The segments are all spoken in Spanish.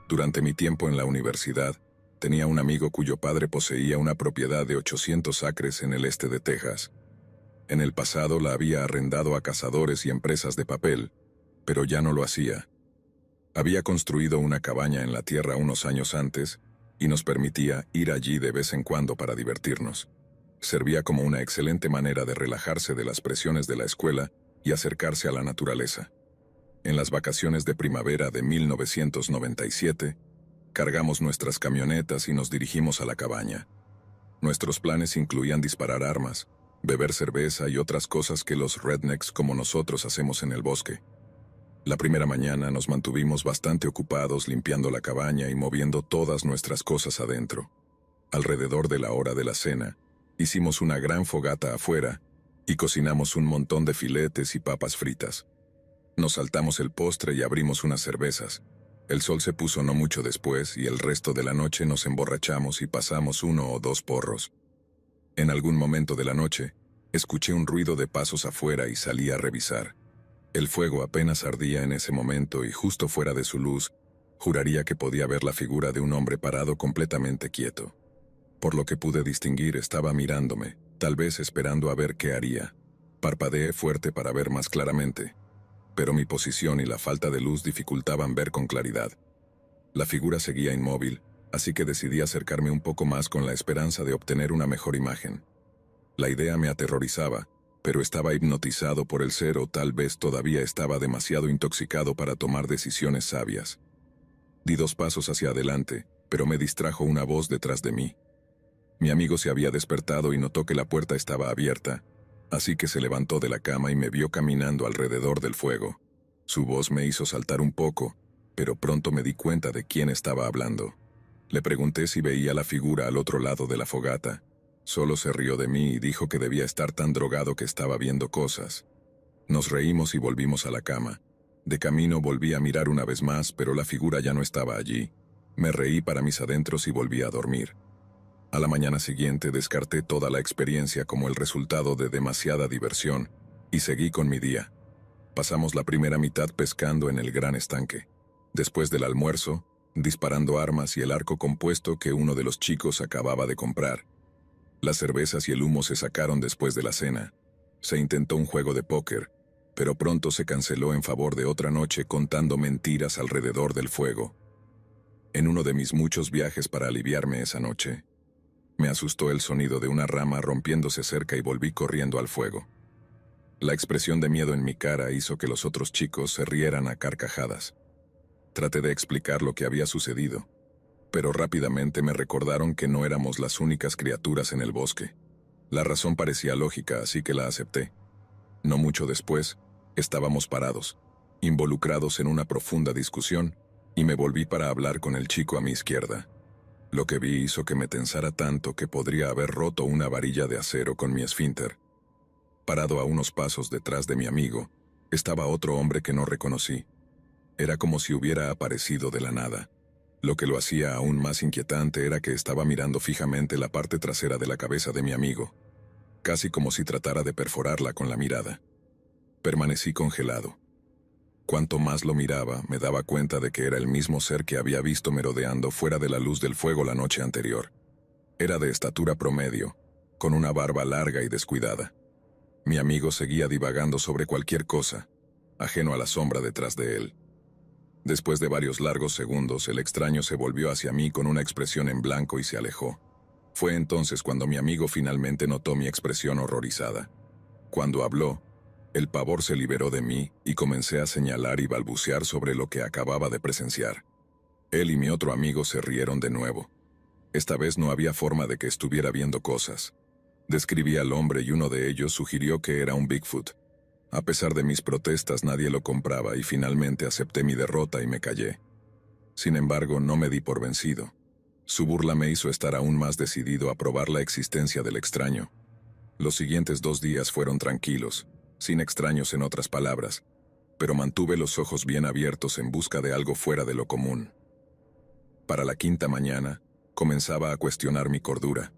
Durante mi tiempo en la universidad, tenía un amigo cuyo padre poseía una propiedad de 800 acres en el este de Texas. En el pasado la había arrendado a cazadores y empresas de papel, pero ya no lo hacía. Había construido una cabaña en la tierra unos años antes y nos permitía ir allí de vez en cuando para divertirnos. Servía como una excelente manera de relajarse de las presiones de la escuela y acercarse a la naturaleza. En las vacaciones de primavera de 1997, cargamos nuestras camionetas y nos dirigimos a la cabaña. Nuestros planes incluían disparar armas, beber cerveza y otras cosas que los rednecks como nosotros hacemos en el bosque. La primera mañana nos mantuvimos bastante ocupados limpiando la cabaña y moviendo todas nuestras cosas adentro. Alrededor de la hora de la cena, hicimos una gran fogata afuera y cocinamos un montón de filetes y papas fritas. Nos saltamos el postre y abrimos unas cervezas. El sol se puso no mucho después y el resto de la noche nos emborrachamos y pasamos 1 o 2 porros. En algún momento de la noche, escuché un ruido de pasos afuera y salí a revisar. El fuego apenas ardía en ese momento y justo fuera de su luz, juraría que podía ver la figura de un hombre parado completamente quieto. Por lo que pude distinguir, estaba mirándome, tal vez esperando a ver qué haría. Parpadeé fuerte para ver más claramente, pero mi posición y la falta de luz dificultaban ver con claridad. La figura seguía inmóvil, así que decidí acercarme un poco más con la esperanza de obtener una mejor imagen. La idea me aterrorizaba, pero estaba hipnotizado por el ser o tal vez todavía estaba demasiado intoxicado para tomar decisiones sabias. Di 2 pasos hacia adelante, pero me distrajo una voz detrás de mí. Mi amigo se había despertado y notó que la puerta estaba abierta, así que se levantó de la cama y me vio caminando alrededor del fuego. Su voz me hizo saltar un poco, pero pronto me di cuenta de quién estaba hablando. Le pregunté si veía la figura al otro lado de la fogata. Solo se rió de mí y dijo que debía estar tan drogado que estaba viendo cosas. Nos reímos y volvimos a la cama. De camino volví a mirar una vez más, pero la figura ya no estaba allí. Me reí para mis adentros y volví a dormir. A la mañana siguiente descarté toda la experiencia como el resultado de demasiada diversión y seguí con mi día. Pasamos la primera mitad pescando en el gran estanque. Después del almuerzo, disparando armas y el arco compuesto que uno de los chicos acababa de comprar. Las cervezas y el humo se sacaron después de la cena. Se intentó un juego de póker, pero pronto se canceló en favor de otra noche contando mentiras alrededor del fuego. En uno de mis muchos viajes para aliviarme esa noche, me asustó el sonido de una rama rompiéndose cerca y volví corriendo al fuego. La expresión de miedo en mi cara hizo que los otros chicos se rieran a carcajadas. Traté de explicar lo que había sucedido, pero rápidamente me recordaron que no éramos las únicas criaturas en el bosque. La razón parecía lógica, así que la acepté. No mucho después, estábamos parados, involucrados en una profunda discusión, y me volví para hablar con el chico a mi izquierda. Lo que vi hizo que me tensara tanto que podría haber roto una varilla de acero con mi esfínter. Parado a unos pasos detrás de mi amigo, estaba otro hombre que no reconocí. Era como si hubiera aparecido de la nada. Lo que lo hacía aún más inquietante era que estaba mirando fijamente la parte trasera de la cabeza de mi amigo, casi como si tratara de perforarla con la mirada. Permanecí congelado. Cuanto más lo miraba, me daba cuenta de que era el mismo ser que había visto merodeando fuera de la luz del fuego la noche anterior. Era de estatura promedio, con una barba larga y descuidada. Mi amigo seguía divagando sobre cualquier cosa, ajeno a la sombra detrás de él. Después de varios largos segundos, el extraño se volvió hacia mí con una expresión en blanco y se alejó. Fue entonces cuando mi amigo finalmente notó mi expresión horrorizada. Cuando habló, el pavor se liberó de mí y comencé a señalar y balbucear sobre lo que acababa de presenciar. Él y mi otro amigo se rieron de nuevo. Esta vez no había forma de que estuviera viendo cosas. Describí al hombre y uno de ellos sugirió que era un Bigfoot. A pesar de mis protestas, nadie lo compraba y finalmente acepté mi derrota y me callé. Sin embargo, no me di por vencido. Su burla me hizo estar aún más decidido a probar la existencia del extraño. Los siguientes 2 días fueron tranquilos, sin extraños en otras palabras, pero mantuve los ojos bien abiertos en busca de algo fuera de lo común. Para la 5ª mañana, comenzaba a cuestionar mi cordura.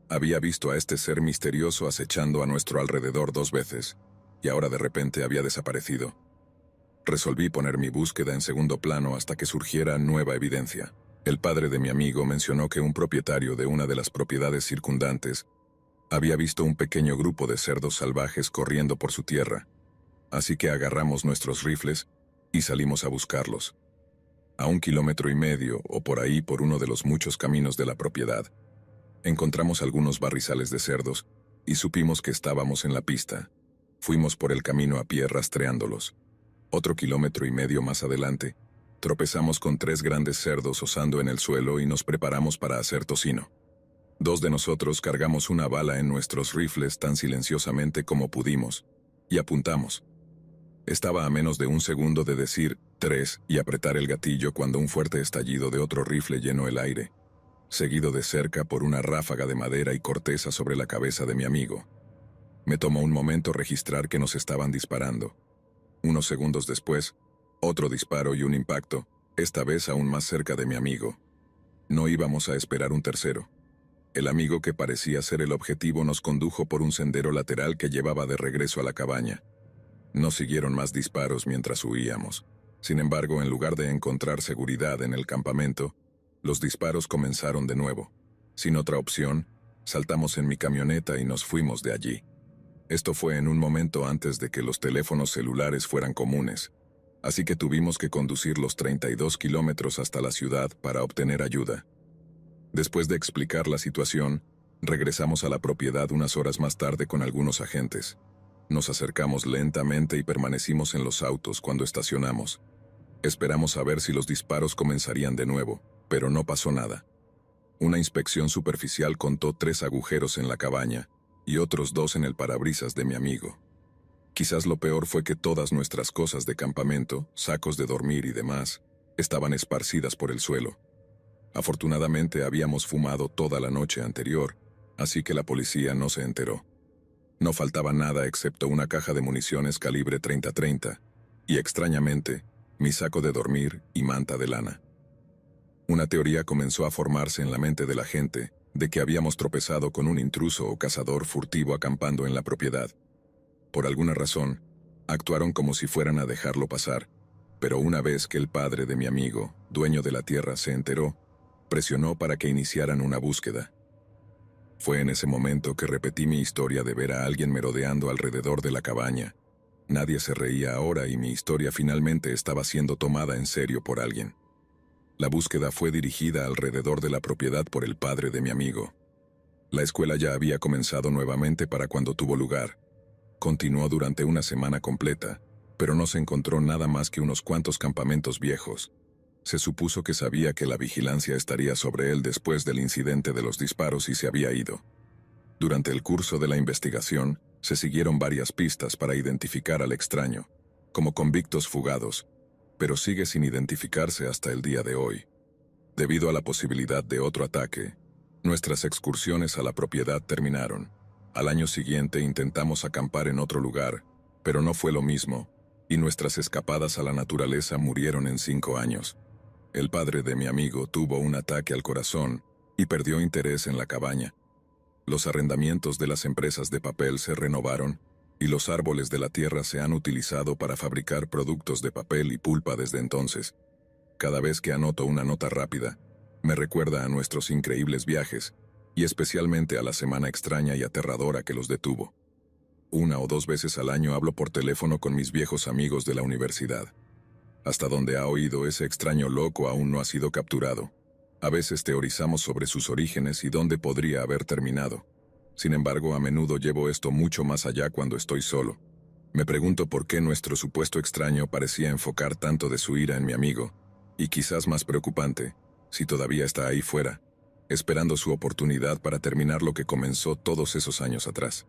Había visto a este ser misterioso acechando a nuestro alrededor 2 veces, y ahora de repente había desaparecido. Resolví poner mi búsqueda en segundo plano hasta que surgiera nueva evidencia. El padre de mi amigo mencionó que un propietario de una de las propiedades circundantes había visto un pequeño grupo de cerdos salvajes corriendo por su tierra, así que agarramos nuestros rifles y salimos a buscarlos. A 1,5 kilómetros o por ahí por uno de los muchos caminos de la propiedad, encontramos algunos barrizales de cerdos y supimos que estábamos en la pista. Fuimos por el camino a pie rastreándolos. Otro 1,5 kilómetros más adelante, tropezamos con 3 grandes cerdos osando en el suelo y nos preparamos para hacer tocino. 2 de nosotros cargamos una bala en nuestros rifles tan silenciosamente como pudimos, y apuntamos. Estaba a menos de 1 segundo de decir 3 y apretar el gatillo cuando un fuerte estallido de otro rifle llenó el aire, seguido de cerca por una ráfaga de madera y corteza sobre la cabeza de mi amigo. Me tomó un momento registrar que nos estaban disparando. Unos segundos después, otro disparo y un impacto, esta vez aún más cerca de mi amigo. No íbamos a esperar un tercero. El amigo que parecía ser el objetivo nos condujo por un sendero lateral que llevaba de regreso a la cabaña. No siguieron más disparos mientras huíamos. Sin embargo, en lugar de encontrar seguridad en el campamento, los disparos comenzaron de nuevo. Sin otra opción, saltamos en mi camioneta y nos fuimos de allí. Esto fue en un momento antes de que los teléfonos celulares fueran comunes, así que tuvimos que conducir los 32 kilómetros hasta la ciudad para obtener ayuda. Después de explicar la situación, regresamos a la propiedad unas horas más tarde con algunos agentes. Nos acercamos lentamente y permanecimos en los autos cuando estacionamos. Esperamos a ver si los disparos comenzarían de nuevo, pero no pasó nada. Una inspección superficial contó 3 agujeros en la cabaña y otros 2 en el parabrisas de mi amigo. Quizás lo peor fue que todas nuestras cosas de campamento, sacos de dormir y demás, estaban esparcidas por el suelo. Afortunadamente habíamos fumado toda la noche anterior, así que la policía no se enteró. No faltaba nada excepto una caja de municiones calibre 30-30 y, extrañamente, mi saco de dormir y manta de lana. Una teoría comenzó a formarse en la mente de la gente de que habíamos tropezado con un intruso o cazador furtivo acampando en la propiedad. Por alguna razón, actuaron como si fueran a dejarlo pasar, pero una vez que el padre de mi amigo, dueño de la tierra, se enteró, presionó para que iniciaran una búsqueda. Fue en ese momento que repetí mi historia de ver a alguien merodeando alrededor de la cabaña. Nadie se reía ahora y mi historia finalmente estaba siendo tomada en serio por alguien. La búsqueda fue dirigida alrededor de la propiedad por el padre de mi amigo. La escuela ya había comenzado nuevamente para cuando tuvo lugar. Continuó durante una semana completa, pero no se encontró nada más que unos cuantos campamentos viejos. Se supuso que sabía que la vigilancia estaría sobre él después del incidente de los disparos y se había ido. Durante el curso de la investigación, se siguieron varias pistas para identificar al extraño, como convictos fugados, pero sigue sin identificarse hasta el día de hoy. Debido a la posibilidad de otro ataque, nuestras excursiones a la propiedad terminaron. Al año siguiente intentamos acampar en otro lugar, pero no fue lo mismo, y nuestras escapadas a la naturaleza murieron en 5 años. El padre de mi amigo tuvo un ataque al corazón y perdió interés en la cabaña. Los arrendamientos de las empresas de papel se renovaron y los árboles de la tierra se han utilizado para fabricar productos de papel y pulpa desde entonces. Cada vez que anoto una nota rápida, me recuerda a nuestros increíbles viajes y especialmente a la semana extraña y aterradora que los detuvo. 1 o 2 veces al año hablo por teléfono con mis viejos amigos de la universidad. Hasta donde ha oído ese extraño loco aún no ha sido capturado. A veces teorizamos sobre sus orígenes y dónde podría haber terminado. Sin embargo, a menudo llevo esto mucho más allá cuando estoy solo. Me pregunto por qué nuestro supuesto extraño parecía enfocar tanto de su ira en mi amigo, y quizás más preocupante, si todavía está ahí fuera, esperando su oportunidad para terminar lo que comenzó todos esos años atrás.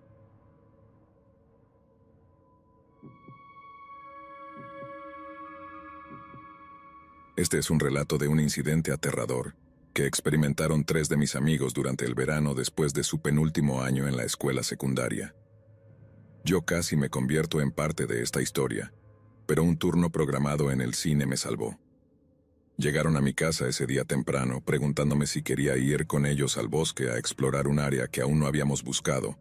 Este es un relato de un incidente aterrador que experimentaron 3 de mis amigos durante el verano después de su penúltimo año en la escuela secundaria. Yo casi me convierto en parte de esta historia, pero un turno programado en el cine me salvó. Llegaron a mi casa ese día temprano preguntándome si quería ir con ellos al bosque a explorar un área que aún no habíamos buscado,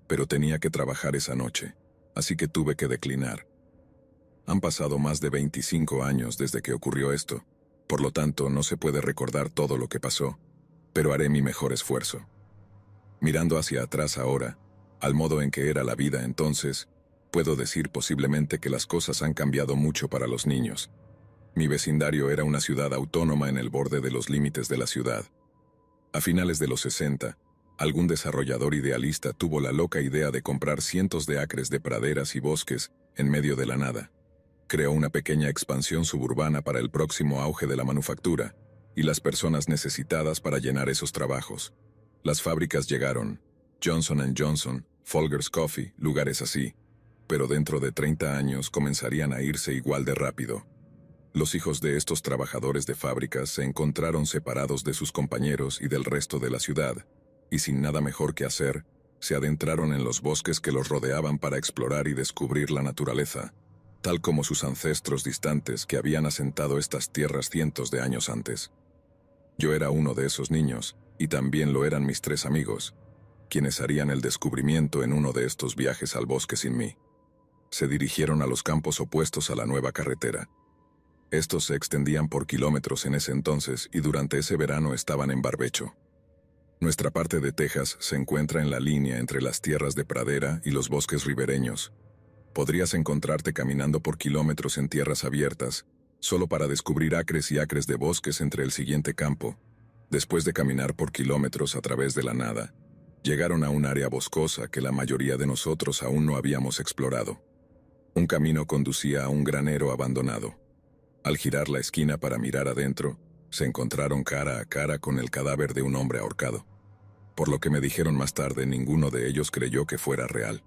pero tenía que trabajar esa noche, así que tuve que declinar. Han pasado más de 25 años desde que ocurrió esto, por lo tanto no se puede recordar todo lo que pasó, pero haré mi mejor esfuerzo. Mirando hacia atrás ahora, al modo en que era la vida entonces, puedo decir posiblemente que las cosas han cambiado mucho para los niños. Mi vecindario era una ciudad autónoma en el borde de los límites de la ciudad. A finales de los 60, algún desarrollador idealista tuvo la loca idea de comprar cientos de acres de praderas y bosques en medio de la nada. Creó una pequeña expansión suburbana para el próximo auge de la manufactura y las personas necesitadas para llenar esos trabajos. Las fábricas llegaron, Johnson & Johnson, Folgers Coffee, lugares así, pero dentro de 30 años comenzarían a irse igual de rápido. Los hijos de estos trabajadores de fábricas se encontraron separados de sus compañeros y del resto de la ciudad, y sin nada mejor que hacer, se adentraron en los bosques que los rodeaban para explorar y descubrir la naturaleza, tal como sus ancestros distantes que habían asentado estas tierras cientos de años antes. Yo era uno de esos niños, y también lo eran mis 3 amigos, quienes harían el descubrimiento en uno de estos viajes al bosque sin mí. Se dirigieron a los campos opuestos a la nueva carretera. Estos se extendían por kilómetros en ese entonces y durante ese verano estaban en barbecho. Nuestra parte de Texas se encuentra en la línea entre las tierras de pradera y los bosques ribereños. Podrías encontrarte caminando por kilómetros en tierras abiertas, solo para descubrir acres y acres de bosques entre el siguiente campo. Después de caminar por kilómetros a través de la nada, llegaron a un área boscosa que la mayoría de nosotros aún no habíamos explorado. Un camino conducía a un granero abandonado. Al girar la esquina para mirar adentro, se encontraron cara a cara con el cadáver de un hombre ahorcado. Por lo que me dijeron más tarde, ninguno de ellos creyó que fuera real.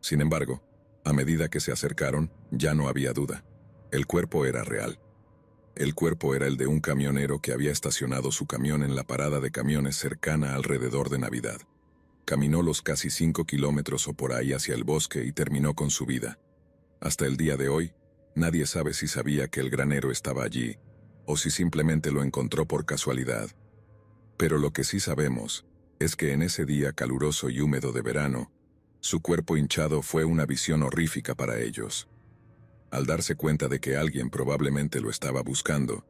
Sin embargo, a medida que se acercaron, ya no había duda. El cuerpo era real. El cuerpo era el de un camionero que había estacionado su camión en la parada de camiones cercana alrededor de Navidad. Caminó los casi 5 kilómetros o por ahí hacia el bosque y terminó con su vida. Hasta el día de hoy, nadie sabe si sabía que el granero estaba allí, o si simplemente lo encontró por casualidad. Pero lo que sí sabemos es que en ese día caluroso y húmedo de verano, su cuerpo hinchado fue una visión horrífica para ellos. Al darse cuenta de que alguien probablemente lo estaba buscando,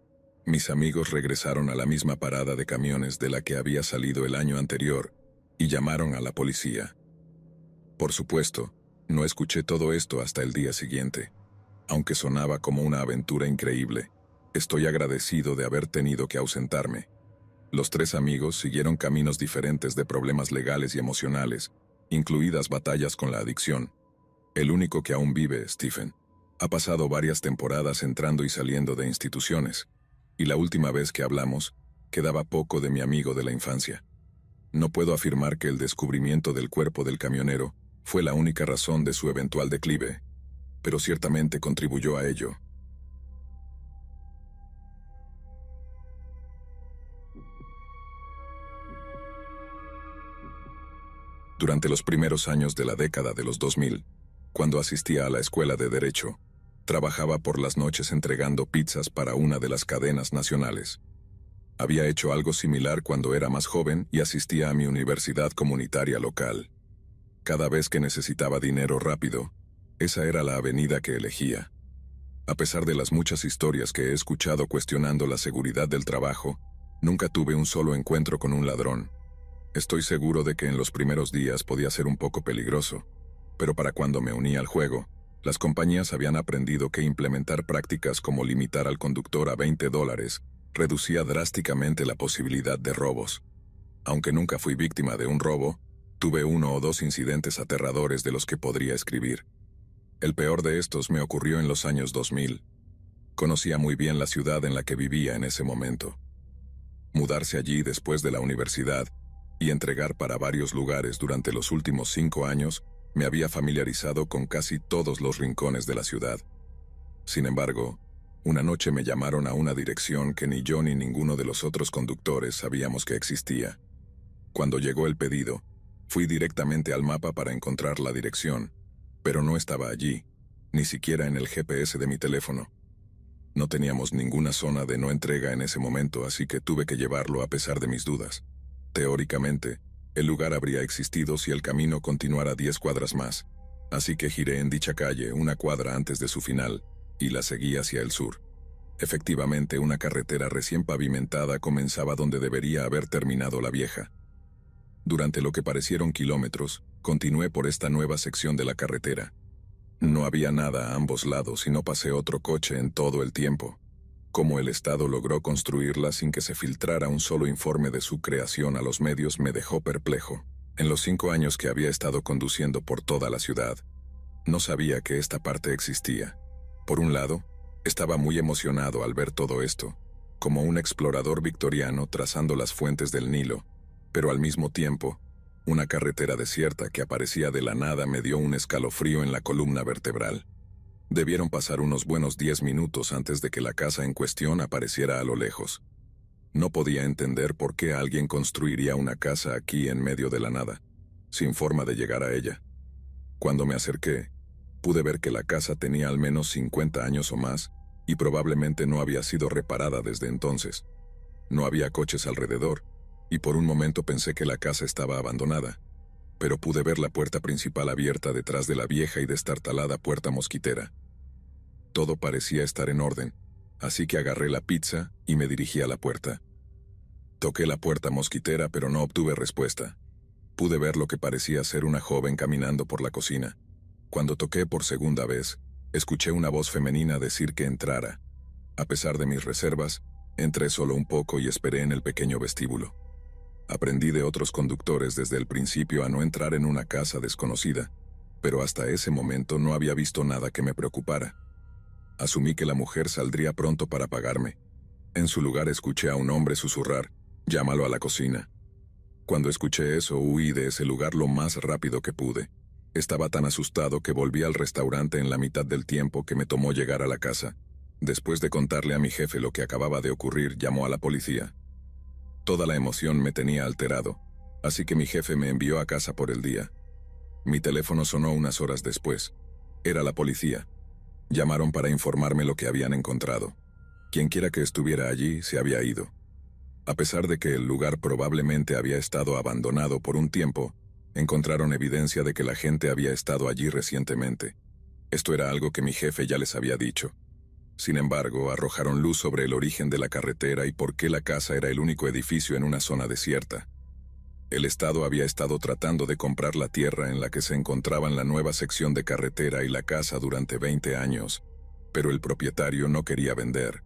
mis amigos regresaron a la misma parada de camiones de la que había salido el año anterior y llamaron a la policía. Por supuesto, no escuché todo esto hasta el día siguiente. Aunque sonaba como una aventura increíble, estoy agradecido de haber tenido que ausentarme. Los 3 amigos siguieron caminos diferentes de problemas legales y emocionales, incluidas batallas con la adicción. El único que aún vive, Stephen, ha pasado varias temporadas entrando y saliendo de instituciones, y la última vez que hablamos, quedaba poco de mi amigo de la infancia. No puedo afirmar que el descubrimiento del cuerpo del camionero fue la única razón de su eventual declive, pero ciertamente contribuyó a ello. Durante los primeros años de la década de los 2000, cuando asistía a la escuela de Derecho, trabajaba por las noches entregando pizzas para una de las cadenas nacionales. Había hecho algo similar cuando era más joven y asistía a mi universidad comunitaria local. Cada vez que necesitaba dinero rápido, esa era la avenida que elegía. A pesar de las muchas historias que he escuchado cuestionando la seguridad del trabajo, nunca tuve un solo encuentro con un ladrón. Estoy seguro de que en los primeros días podía ser un poco peligroso, pero para cuando me uní al juego, las compañías habían aprendido que implementar prácticas como limitar al conductor a $20 reducía drásticamente la posibilidad de robos. Aunque nunca fui víctima de un robo, tuve 1 o 2 incidentes aterradores de los que podría escribir. El peor de estos me ocurrió en los años 2000. Conocía muy bien la ciudad en la que vivía en ese momento. Mudarse allí después de la universidad y entregar para varios lugares durante los últimos 5 años me había familiarizado con casi todos los rincones de la ciudad. Sin embargo, una noche me llamaron a una dirección que ni yo ni ninguno de los otros conductores sabíamos que existía. Cuando llegó el pedido, fui directamente al mapa para encontrar la dirección, pero no estaba allí, ni siquiera en el GPS de mi teléfono. No teníamos ninguna zona de no entrega en ese momento, así que tuve que llevarlo a pesar de mis dudas. Teóricamente, el lugar habría existido si el camino continuara 10 cuadras más, así que giré en dicha calle una cuadra antes de su final, y la seguí hacia el sur. Efectivamente, una carretera recién pavimentada comenzaba donde debería haber terminado la vieja. Durante lo que parecieron kilómetros, continué por esta nueva sección de la carretera. No había nada a ambos lados y no pasé otro coche en todo el tiempo. Cómo el Estado logró construirla sin que se filtrara un solo informe de su creación a los medios me dejó perplejo. En los 5 años que había estado conduciendo por toda la ciudad, no sabía que esta parte existía. Por un lado, estaba muy emocionado al ver todo esto, como un explorador victoriano trazando las fuentes del Nilo, pero al mismo tiempo, una carretera desierta que aparecía de la nada me dio un escalofrío en la columna vertebral. Debieron pasar unos buenos 10 minutos antes de que la casa en cuestión apareciera a lo lejos. No podía entender por qué alguien construiría una casa aquí en medio de la nada, sin forma de llegar a ella. Cuando me acerqué, pude ver que la casa tenía al menos 50 años o más, y probablemente no había sido reparada desde entonces. No había coches alrededor, y por un momento pensé que la casa estaba abandonada, pero pude ver la puerta principal abierta detrás de la vieja y destartalada puerta mosquitera. Todo parecía estar en orden, así que agarré la pizza y me dirigí a la puerta. Toqué la puerta mosquitera, pero no obtuve respuesta. Pude ver lo que parecía ser una joven caminando por la cocina. Cuando toqué por segunda vez, escuché una voz femenina decir que entrara. A pesar de mis reservas, entré solo un poco y esperé en el pequeño vestíbulo. Aprendí de otros conductores desde el principio a no entrar en una casa desconocida, pero hasta ese momento no había visto nada que me preocupara. Asumí que la mujer saldría pronto para pagarme. En su lugar escuché a un hombre susurrar: «Llámalo a la cocina». Cuando escuché eso, huí de ese lugar lo más rápido que pude. Estaba tan asustado que volví al restaurante en la mitad del tiempo que me tomó llegar a la casa. Después de contarle a mi jefe lo que acababa de ocurrir, llamó a la policía. Toda la emoción me tenía alterado, así que mi jefe me envió a casa por el día. Mi teléfono sonó unas horas después. Era la policía. Llamaron para informarme lo que habían encontrado. Quienquiera que estuviera allí se había ido. A pesar de que el lugar probablemente había estado abandonado por un tiempo, encontraron evidencia de que la gente había estado allí recientemente. Esto era algo que mi jefe ya les había dicho. Sin embargo, arrojaron luz sobre el origen de la carretera y por qué la casa era el único edificio en una zona desierta. El Estado había estado tratando de comprar la tierra en la que se encontraban la nueva sección de carretera y la casa durante 20 años, pero el propietario no quería vender.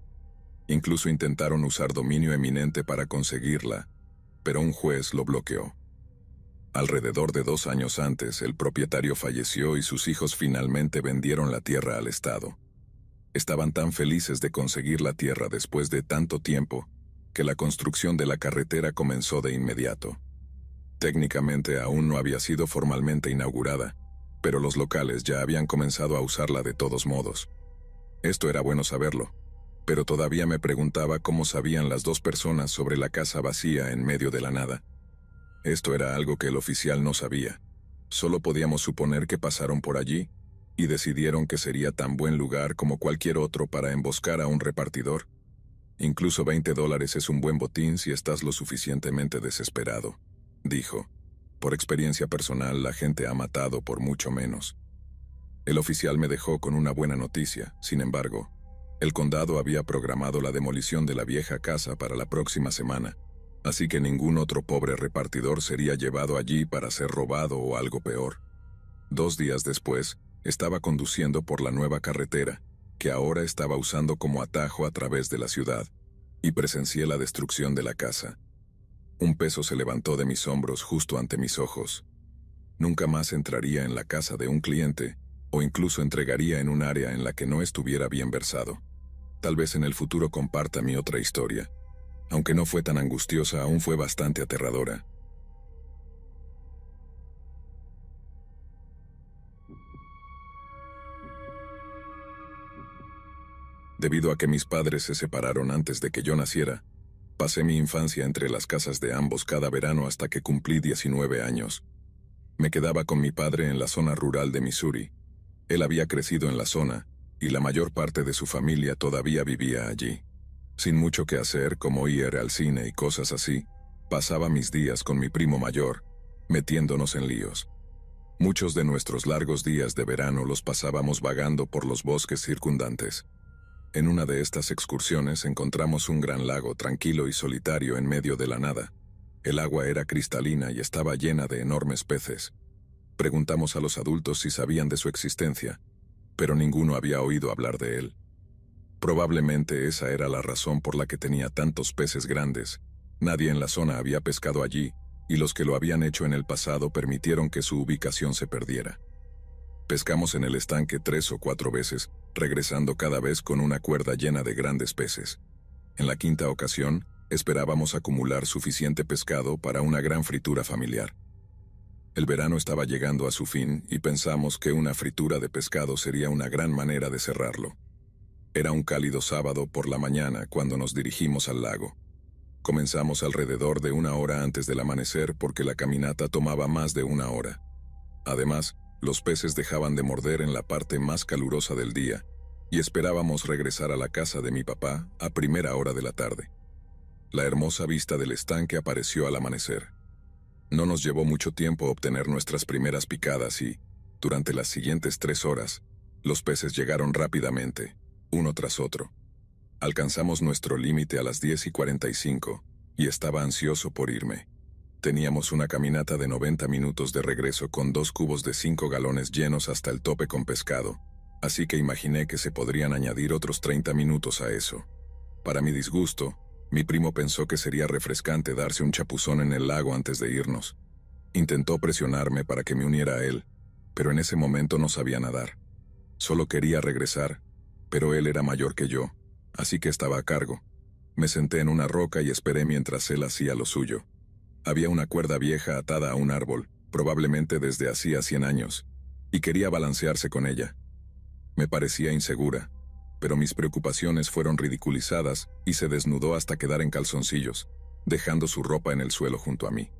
Incluso intentaron usar dominio eminente para conseguirla, pero un juez lo bloqueó. Alrededor de 2 años antes, el propietario falleció y sus hijos finalmente vendieron la tierra al Estado. Estaban tan felices de conseguir la tierra después de tanto tiempo, que la construcción de la carretera comenzó de inmediato. Técnicamente aún no había sido formalmente inaugurada, pero los locales ya habían comenzado a usarla de todos modos. Esto era bueno saberlo, pero todavía me preguntaba cómo sabían las 2 personas sobre la casa vacía en medio de la nada. Esto era algo que el oficial no sabía. Solo podíamos suponer que pasaron por allí y decidieron que sería tan buen lugar como cualquier otro para emboscar a un repartidor. Incluso $20 es un buen botín si estás lo suficientemente desesperado, dijo. Por experiencia personal, la gente ha matado por mucho menos. El oficial me dejó con una buena noticia. Sin embargo, el condado había programado la demolición de la vieja casa para la próxima semana, así que ningún otro pobre repartidor sería llevado allí para ser robado o algo peor. 2 días después, estaba conduciendo por la nueva carretera, que ahora estaba usando como atajo a través de la ciudad, y presencié la destrucción de la casa. Un peso se levantó de mis hombros justo ante mis ojos. Nunca más entraría en la casa de un cliente, o incluso entregaría en un área en la que no estuviera bien versado. Tal vez en el futuro comparta mi otra historia. Aunque no fue tan angustiosa, aún fue bastante aterradora. Debido a que mis padres se separaron antes de que yo naciera, pasé mi infancia entre las casas de ambos cada verano hasta que cumplí 19 años. Me quedaba con mi padre en la zona rural de Missouri. Él había crecido en la zona, y la mayor parte de su familia todavía vivía allí. Sin mucho que hacer, como ir al cine y cosas así, pasaba mis días con mi primo mayor, metiéndonos en líos. Muchos de nuestros largos días de verano los pasábamos vagando por los bosques circundantes. En una de estas excursiones encontramos un gran lago tranquilo y solitario en medio de la nada. El agua era cristalina y estaba llena de enormes peces. Preguntamos a los adultos si sabían de su existencia, pero ninguno había oído hablar de él. Probablemente esa era la razón por la que tenía tantos peces grandes. Nadie en la zona había pescado allí, y los que lo habían hecho en el pasado permitieron que su ubicación se perdiera. Pescamos en el estanque 3 o 4 veces, regresando cada vez con una cuerda llena de grandes peces. En la quinta ocasión, esperábamos acumular suficiente pescado para una gran fritura familiar. El verano estaba llegando a su fin y pensamos que una fritura de pescado sería una gran manera de cerrarlo. Era un cálido sábado por la mañana cuando nos dirigimos al lago. Comenzamos alrededor de 1 hora antes del amanecer porque la caminata tomaba más de 1 hora. Además, los peces dejaban de morder en la parte más calurosa del día, y esperábamos regresar a la casa de mi papá a primera hora de la tarde. La hermosa vista del estanque apareció al amanecer. No nos llevó mucho tiempo obtener nuestras primeras picadas y, durante las siguientes 3 horas, los peces llegaron rápidamente, uno tras otro. Alcanzamos nuestro límite a las 10:45 y estaba ansioso por irme. Teníamos una caminata de 90 minutos de regreso con 2 cubos de 5 galones llenos hasta el tope con pescado, así que imaginé que se podrían añadir otros 30 minutos a eso. Para mi disgusto, mi primo pensó que sería refrescante darse un chapuzón en el lago antes de irnos. Intentó presionarme para que me uniera a él, pero en ese momento no sabía nadar. Solo quería regresar, pero él era mayor que yo, así que estaba a cargo. Me senté en una roca y esperé mientras él hacía lo suyo. Había una cuerda vieja atada a un árbol, probablemente desde hacía 100 años, y quería balancearse con ella. Me parecía insegura, pero mis preocupaciones fueron ridiculizadas y se desnudó hasta quedar en calzoncillos, dejando su ropa en el suelo junto a mí.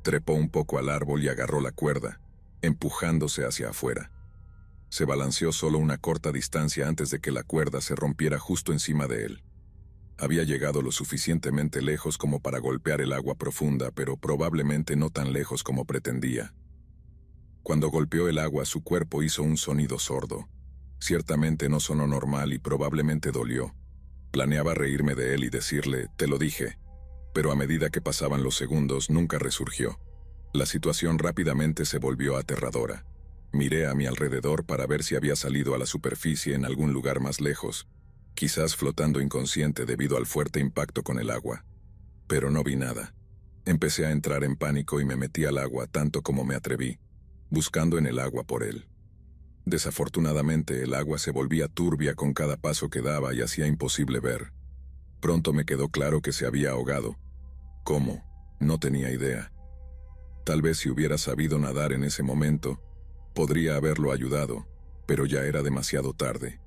Trepó un poco al árbol y agarró la cuerda, empujándose hacia afuera. Se balanceó solo una corta distancia antes de que la cuerda se rompiera justo encima de él. Había llegado lo suficientemente lejos como para golpear el agua profunda, pero probablemente no tan lejos como pretendía. Cuando golpeó el agua, su cuerpo hizo un sonido sordo. Ciertamente no sonó normal y probablemente dolió. Planeaba reírme de él y decirle, «Te lo dije», pero a medida que pasaban los segundos, nunca resurgió. La situación rápidamente se volvió aterradora. Miré a mi alrededor para ver si había salido a la superficie en algún lugar más lejos, quizás flotando inconsciente debido al fuerte impacto con el agua. Pero no vi nada. Empecé a entrar en pánico y me metí al agua tanto como me atreví, buscando en el agua por él. Desafortunadamente, el agua se volvía turbia con cada paso que daba y hacía imposible ver. Pronto me quedó claro que se había ahogado. ¿Cómo? No tenía idea. Tal vez si hubiera sabido nadar en ese momento, podría haberlo ayudado, pero ya era demasiado tarde.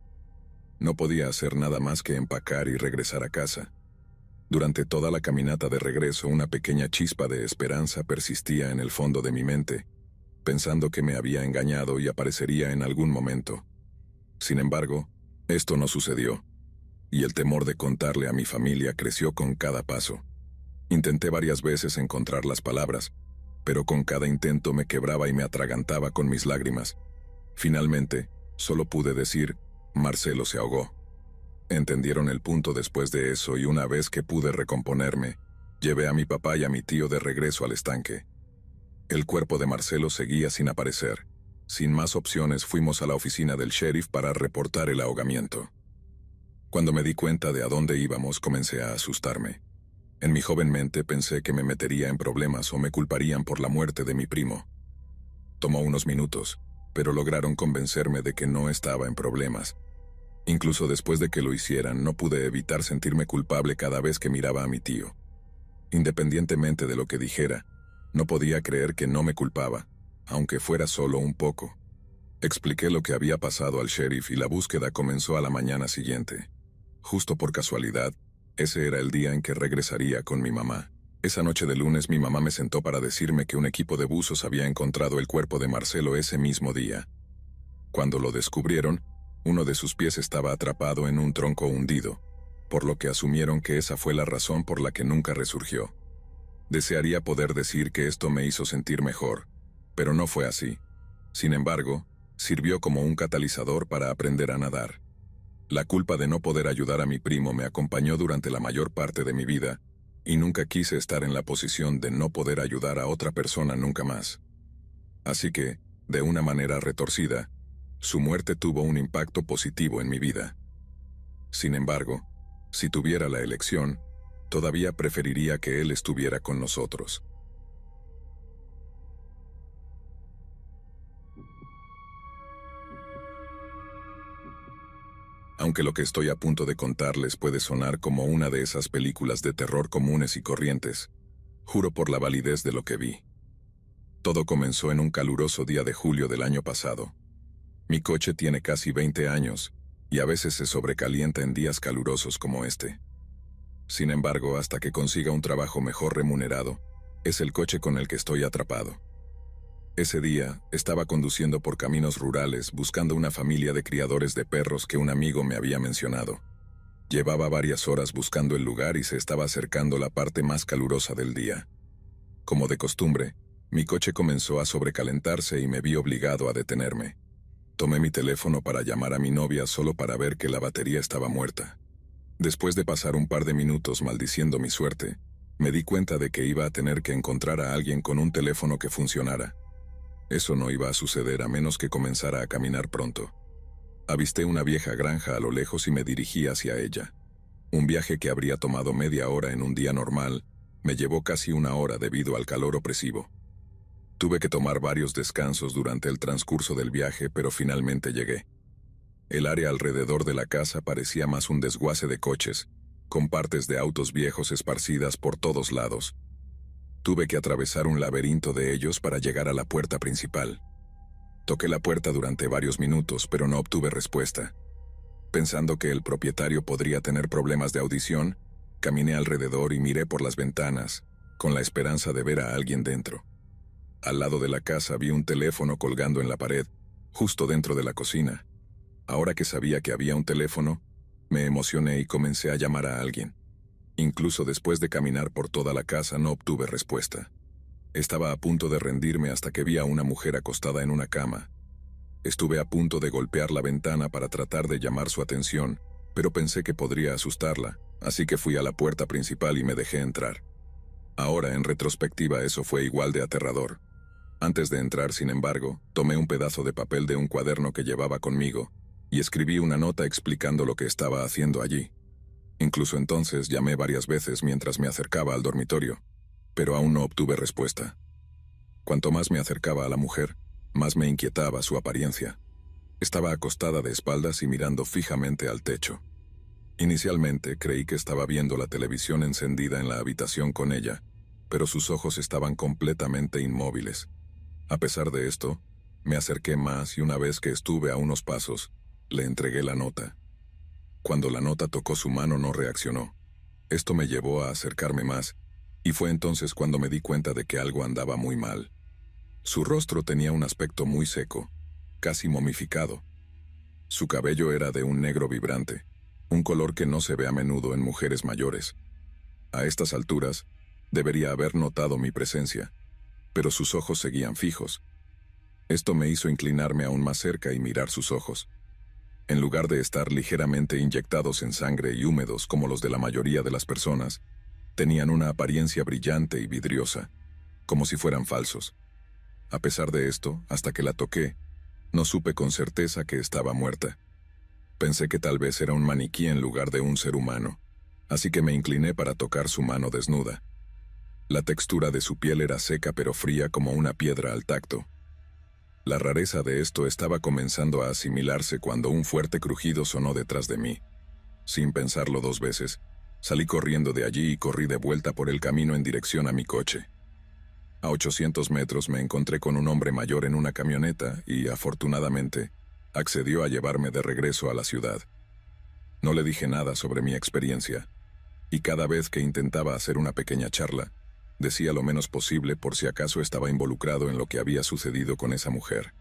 No podía hacer nada más que empacar y regresar a casa. Durante toda la caminata de regreso, una pequeña chispa de esperanza persistía en el fondo de mi mente, pensando que me había engañado y aparecería en algún momento. Sin embargo, esto no sucedió, y el temor de contarle a mi familia creció con cada paso. Intenté varias veces encontrar las palabras, pero con cada intento me quebraba y me atragantaba con mis lágrimas. Finalmente, solo pude decir, «Marcelo se ahogó». Entendieron el punto después de eso y una vez que pude recomponerme, llevé a mi papá y a mi tío de regreso al estanque. El cuerpo de Marcelo seguía sin aparecer. Sin más opciones, fuimos a la oficina del sheriff para reportar el ahogamiento. Cuando me di cuenta de a dónde íbamos, comencé a asustarme. En mi joven mente pensé que me metería en problemas o me culparían por la muerte de mi primo. Tomó unos minutos, pero lograron convencerme de que no estaba en problemas. Incluso después de que lo hicieran, no pude evitar sentirme culpable cada vez que miraba a mi tío. Independientemente de lo que dijera, no podía creer que no me culpaba, aunque fuera solo un poco. Expliqué lo que había pasado al sheriff y la búsqueda comenzó a la mañana siguiente. Justo por casualidad, ese era el día en que regresaría con mi mamá. Esa noche de lunes mi mamá me sentó para decirme que un equipo de buzos había encontrado el cuerpo de Marcelo ese mismo día. Cuando lo descubrieron, uno de sus pies estaba atrapado en un tronco hundido, por lo que asumieron que esa fue la razón por la que nunca resurgió. Desearía poder decir que esto me hizo sentir mejor, pero no fue así. Sin embargo, sirvió como un catalizador para aprender a nadar. La culpa de no poder ayudar a mi primo me acompañó durante la mayor parte de mi vida, y nunca quise estar en la posición de no poder ayudar a otra persona nunca más. Así que, de una manera retorcida, su muerte tuvo un impacto positivo en mi vida. Sin embargo, si tuviera la elección, todavía preferiría que él estuviera con nosotros. Aunque lo que estoy a punto de contarles puede sonar como una de esas películas de terror comunes y corrientes, juro por la validez de lo que vi. Todo comenzó en un caluroso día de julio del año pasado. Mi coche tiene casi 20 años, y a veces se sobrecalienta en días calurosos como este. Sin embargo, hasta que consiga un trabajo mejor remunerado, es el coche con el que estoy atrapado. Ese día, estaba conduciendo por caminos rurales buscando una familia de criadores de perros que un amigo me había mencionado. Llevaba varias horas buscando el lugar y se estaba acercando la parte más calurosa del día. Como de costumbre, mi coche comenzó a sobrecalentarse y me vi obligado a detenerme. Tomé mi teléfono para llamar a mi novia solo para ver que la batería estaba muerta. Después de pasar un par de minutos maldiciendo mi suerte, me di cuenta de que iba a tener que encontrar a alguien con un teléfono que funcionara. Eso no iba a suceder a menos que comenzara a caminar pronto. Avisté una vieja granja a lo lejos y me dirigí hacia ella. Un viaje que habría tomado media hora en un día normal, me llevó casi una hora debido al calor opresivo. Tuve que tomar varios descansos durante el transcurso del viaje, pero finalmente llegué. El área alrededor de la casa parecía más un desguace de coches, con partes de autos viejos esparcidas por todos lados. Tuve que atravesar un laberinto de ellos para llegar a la puerta principal. Toqué la puerta durante varios minutos, pero no obtuve respuesta. Pensando que el propietario podría tener problemas de audición, caminé alrededor y miré por las ventanas, con la esperanza de ver a alguien dentro. Al lado de la casa vi un teléfono colgando en la pared, justo dentro de la cocina. Ahora que sabía que había un teléfono, me emocioné y comencé a llamar a alguien. Incluso después de caminar por toda la casa no obtuve respuesta. Estaba a punto de rendirme hasta que vi a una mujer acostada en una cama. Estuve a punto de golpear la ventana para tratar de llamar su atención, pero pensé que podría asustarla, así que fui a la puerta principal y me dejé entrar. Ahora, en retrospectiva, eso fue igual de aterrador. Antes de entrar, sin embargo, tomé un pedazo de papel de un cuaderno que llevaba conmigo y escribí una nota explicando lo que estaba haciendo allí. Incluso entonces llamé varias veces mientras me acercaba al dormitorio, pero aún no obtuve respuesta. Cuanto más me acercaba a la mujer, más me inquietaba su apariencia. Estaba acostada de espaldas y mirando fijamente al techo. Inicialmente creí que estaba viendo la televisión encendida en la habitación con ella, pero sus ojos estaban completamente inmóviles. A pesar de esto, me acerqué más y una vez que estuve a unos pasos, le entregué la nota. Cuando la nota tocó su mano no reaccionó. Esto me llevó a acercarme más, y fue entonces cuando me di cuenta de que algo andaba muy mal. Su rostro tenía un aspecto muy seco, casi momificado. Su cabello era de un negro vibrante, un color que no se ve a menudo en mujeres mayores. A estas alturas, debería haber notado mi presencia, pero sus ojos seguían fijos. Esto me hizo inclinarme aún más cerca y mirar sus ojos. En lugar de estar ligeramente inyectados en sangre y húmedos como los de la mayoría de las personas, tenían una apariencia brillante y vidriosa, como si fueran falsos. A pesar de esto, hasta que la toqué, no supe con certeza que estaba muerta. Pensé que tal vez era un maniquí en lugar de un ser humano, así que me incliné para tocar su mano desnuda. La textura de su piel era seca pero fría como una piedra al tacto. La rareza de esto estaba comenzando a asimilarse cuando un fuerte crujido sonó detrás de mí. Sin pensarlo dos veces, salí corriendo de allí y corrí de vuelta por el camino en dirección a mi coche. A 800 metros me encontré con un hombre mayor en una camioneta y, afortunadamente, accedió a llevarme de regreso a la ciudad. No le dije nada sobre mi experiencia, y cada vez que intentaba hacer una pequeña charla, decía lo menos posible por si acaso estaba involucrado en lo que había sucedido con esa mujer.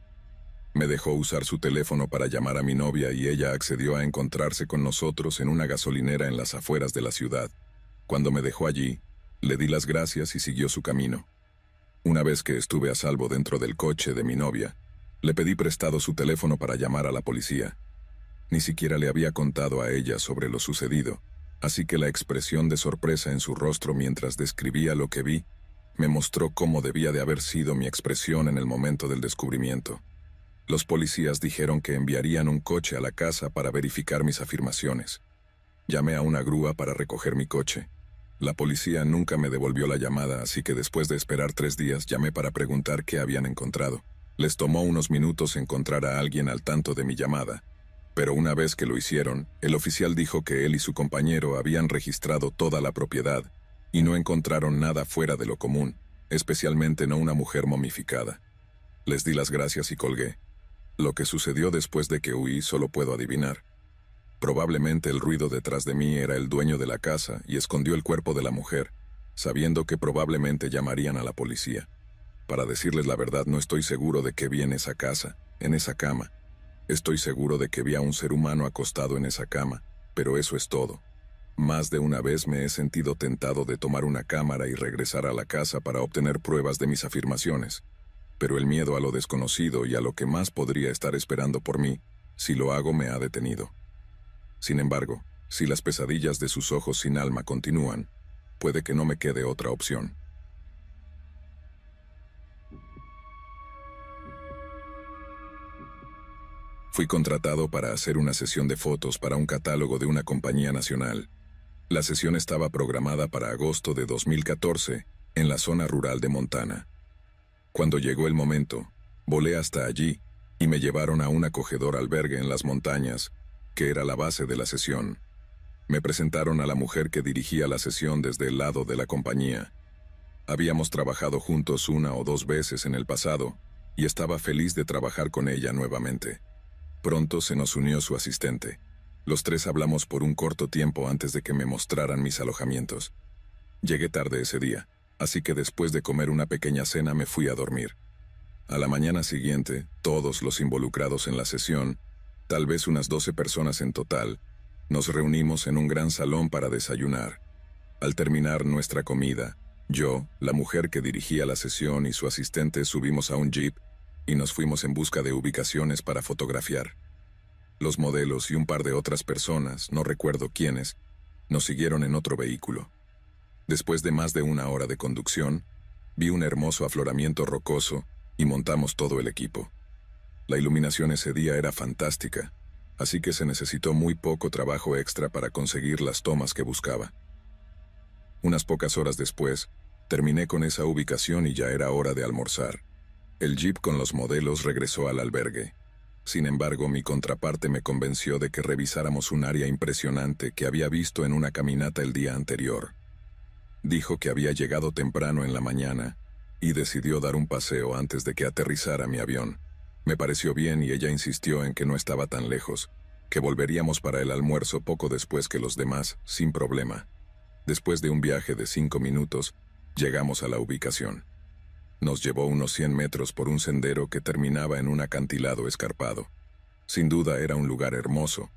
Me dejó usar su teléfono para llamar a mi novia y ella accedió a encontrarse con nosotros en una gasolinera en las afueras de la ciudad. Cuando me dejó allí, le di las gracias y siguió su camino. Una vez que estuve a salvo dentro del coche de mi novia, Le pedí prestado su teléfono para llamar a la policía. Ni siquiera le había contado a ella sobre lo sucedido, así que la expresión de sorpresa en su rostro mientras describía lo que vi me mostró cómo debía de haber sido mi expresión en el momento del descubrimiento. Los policías dijeron que enviarían un coche a la casa para verificar mis afirmaciones. Llamé a una grúa para recoger mi coche. La policía nunca me devolvió la llamada, así que después de esperar 3 días llamé para preguntar qué habían encontrado. Les tomó unos minutos encontrar a alguien al tanto de mi llamada, pero una vez que lo hicieron, el oficial dijo que él y su compañero habían registrado toda la propiedad y no encontraron nada fuera de lo común, especialmente no una mujer momificada. Les di las gracias y colgué. Lo que sucedió después de que huí solo puedo adivinar. Probablemente el ruido detrás de mí era el dueño de la casa y escondió el cuerpo de la mujer, sabiendo que probablemente llamarían a la policía. Para decirles la verdad, no estoy seguro de qué vi en esa casa, en esa cama. Estoy seguro de que vi a un ser humano acostado en esa cama, pero eso es todo. Más de una vez me he sentido tentado de tomar una cámara y regresar a la casa para obtener pruebas de mis afirmaciones, pero el miedo a lo desconocido y a lo que más podría estar esperando por mí, si lo hago, me ha detenido. Sin embargo, si las pesadillas de sus ojos sin alma continúan, puede que no me quede otra opción. Fui contratado para hacer una sesión de fotos para un catálogo de una compañía nacional. La sesión estaba programada para agosto de 2014, en la zona rural de Montana. Cuando llegó el momento, volé hasta allí y me llevaron a un acogedor albergue en las montañas, que era la base de la sesión. Me presentaron a la mujer que dirigía la sesión desde el lado de la compañía. Habíamos trabajado juntos 1 o 2 veces en el pasado, y estaba feliz de trabajar con ella nuevamente. Pronto se nos unió su asistente. Los 3 hablamos por un corto tiempo antes de que me mostraran mis alojamientos. Llegué tarde ese día, así que después de comer una pequeña cena me fui a dormir. A la mañana siguiente, todos los involucrados en la sesión, tal vez unas 12 personas en total, nos reunimos en un gran salón para desayunar. Al terminar nuestra comida, yo, la mujer que dirigía la sesión y su asistente subimos a un jeep y nos fuimos en busca de ubicaciones para fotografiar. Los modelos y un par de otras personas, no recuerdo quiénes, nos siguieron en otro vehículo. Después de más de 1 hora de conducción, vi un hermoso afloramiento rocoso y montamos todo el equipo. La iluminación ese día era fantástica, así que se necesitó muy poco trabajo extra para conseguir las tomas que buscaba. Unas pocas horas después, terminé con esa ubicación y ya era hora de almorzar. El jeep con los modelos regresó al albergue. Sin embargo, mi contraparte me convenció de que revisáramos un área impresionante que había visto en una caminata el día anterior. Dijo que había llegado temprano en la mañana y decidió dar un paseo antes de que aterrizara mi avión. Me pareció bien y ella insistió en que no estaba tan lejos, que volveríamos para el almuerzo poco después que los demás, sin problema. Después de un viaje de 5 minutos, llegamos a la ubicación. Nos llevó unos 100 metros por un sendero que terminaba en un acantilado escarpado. Sin duda era un lugar hermoso,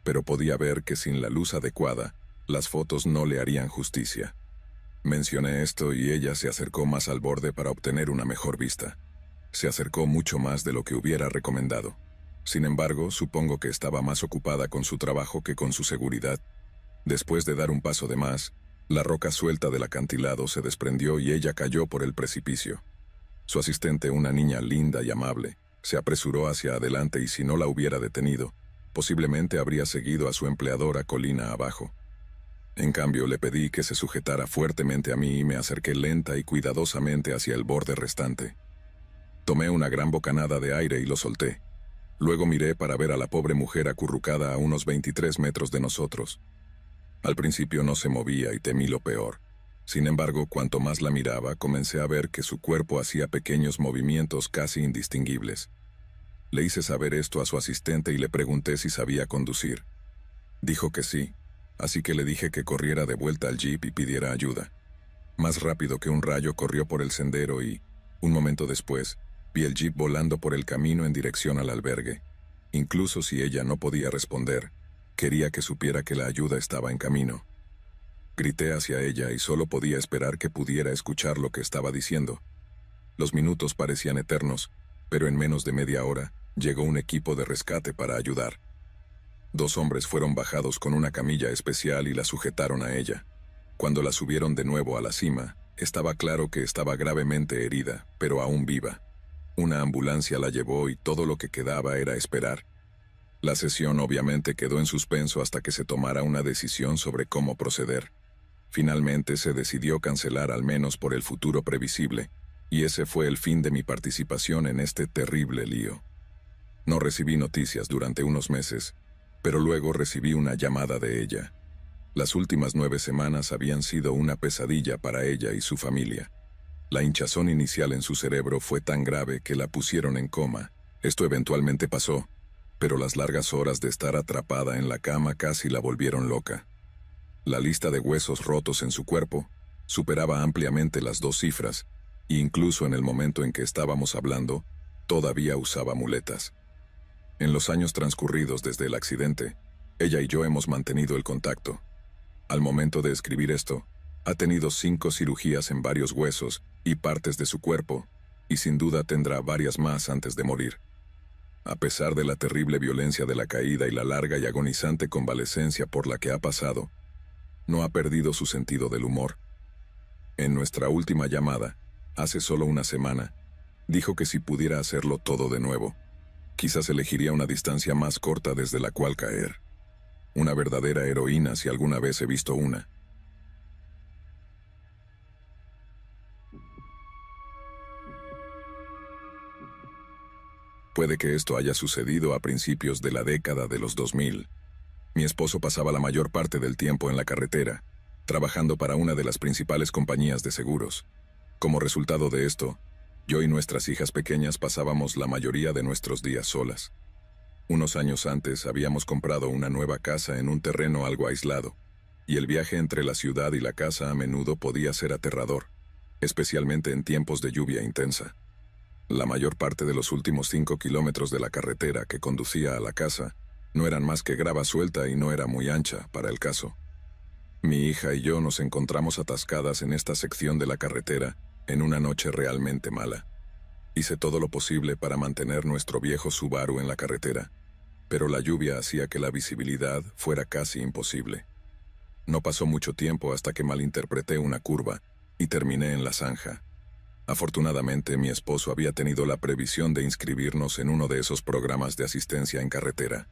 pero podía ver que sin la luz adecuada, las fotos no le harían justicia. Mencioné esto y ella se acercó más al borde para obtener una mejor vista. Se acercó mucho más de lo que hubiera recomendado. Sin embargo, supongo que estaba más ocupada con su trabajo que con su seguridad. Después de dar un paso de más, la roca suelta del acantilado se desprendió y ella cayó por el precipicio. Su asistente, una niña linda y amable, se apresuró hacia adelante y si no la hubiera detenido, posiblemente habría seguido a su empleadora colina abajo. En cambio, le pedí que se sujetara fuertemente a mí y me acerqué lenta y cuidadosamente hacia el borde restante. Tomé una gran bocanada de aire y lo solté. Luego miré para ver a la pobre mujer acurrucada a unos 23 metros de nosotros. Al principio no se movía y temí lo peor. Sin embargo, cuanto más la miraba, comencé a ver que su cuerpo hacía pequeños movimientos casi indistinguibles. Le hice saber esto a su asistente y le pregunté si sabía conducir. Dijo que sí, así que le dije que corriera de vuelta al jeep y pidiera ayuda. Más rápido que un rayo corrió por el sendero y, un momento después, vi el jeep volando por el camino en dirección al albergue. Incluso si ella no podía responder, quería que supiera que la ayuda estaba en camino. Grité hacia ella y solo podía esperar que pudiera escuchar lo que estaba diciendo. Los minutos parecían eternos, pero en menos de media hora, llegó un equipo de rescate para ayudar. 2 hombres fueron bajados con una camilla especial y la sujetaron a ella. Cuando la subieron de nuevo a la cima, estaba claro que estaba gravemente herida, pero aún viva. Una ambulancia la llevó y todo lo que quedaba era esperar. La sesión obviamente quedó en suspenso hasta que se tomara una decisión sobre cómo proceder. Finalmente se decidió cancelar al menos por el futuro previsible, y ese fue el fin de mi participación en este terrible lío. No recibí noticias durante unos meses, pero luego recibí una llamada de ella. Las últimas 9 semanas habían sido una pesadilla para ella y su familia. La hinchazón inicial en su cerebro fue tan grave que la pusieron en coma. Esto eventualmente pasó, pero las largas horas de estar atrapada en la cama casi la volvieron loca. La lista de huesos rotos en su cuerpo superaba ampliamente las 2 cifras, e incluso en el momento en que estábamos hablando, todavía usaba muletas. En los años transcurridos desde el accidente, ella y yo hemos mantenido el contacto. Al momento de escribir esto, ha tenido 5 cirugías en varios huesos y partes de su cuerpo, y sin duda tendrá varias más antes de morir. A pesar de la terrible violencia de la caída y la larga y agonizante convalecencia por la que ha pasado, no ha perdido su sentido del humor. En nuestra última llamada, hace solo una semana, dijo que si pudiera hacerlo todo de nuevo, quizás elegiría una distancia más corta desde la cual caer. Una verdadera heroína si alguna vez he visto una. Puede que esto haya sucedido a principios de la década de los 2000. Mi esposo pasaba la mayor parte del tiempo en la carretera, trabajando para una de las principales compañías de seguros. Como resultado de esto, yo y nuestras hijas pequeñas pasábamos la mayoría de nuestros días solas. Unos años antes habíamos comprado una nueva casa en un terreno algo aislado, y el viaje entre la ciudad y la casa a menudo podía ser aterrador, especialmente en tiempos de lluvia intensa. La mayor parte de los últimos 5 kilómetros de la carretera que conducía a la casa no eran más que grava suelta y no era muy ancha para el caso. Mi hija y yo nos encontramos atascadas en esta sección de la carretera en una noche realmente mala. Hice todo lo posible para mantener nuestro viejo Subaru en la carretera, pero la lluvia hacía que la visibilidad fuera casi imposible. No pasó mucho tiempo hasta que malinterpreté una curva y terminé en la zanja. Afortunadamente, mi esposo había tenido la previsión de inscribirnos en uno de esos programas de asistencia en carretera.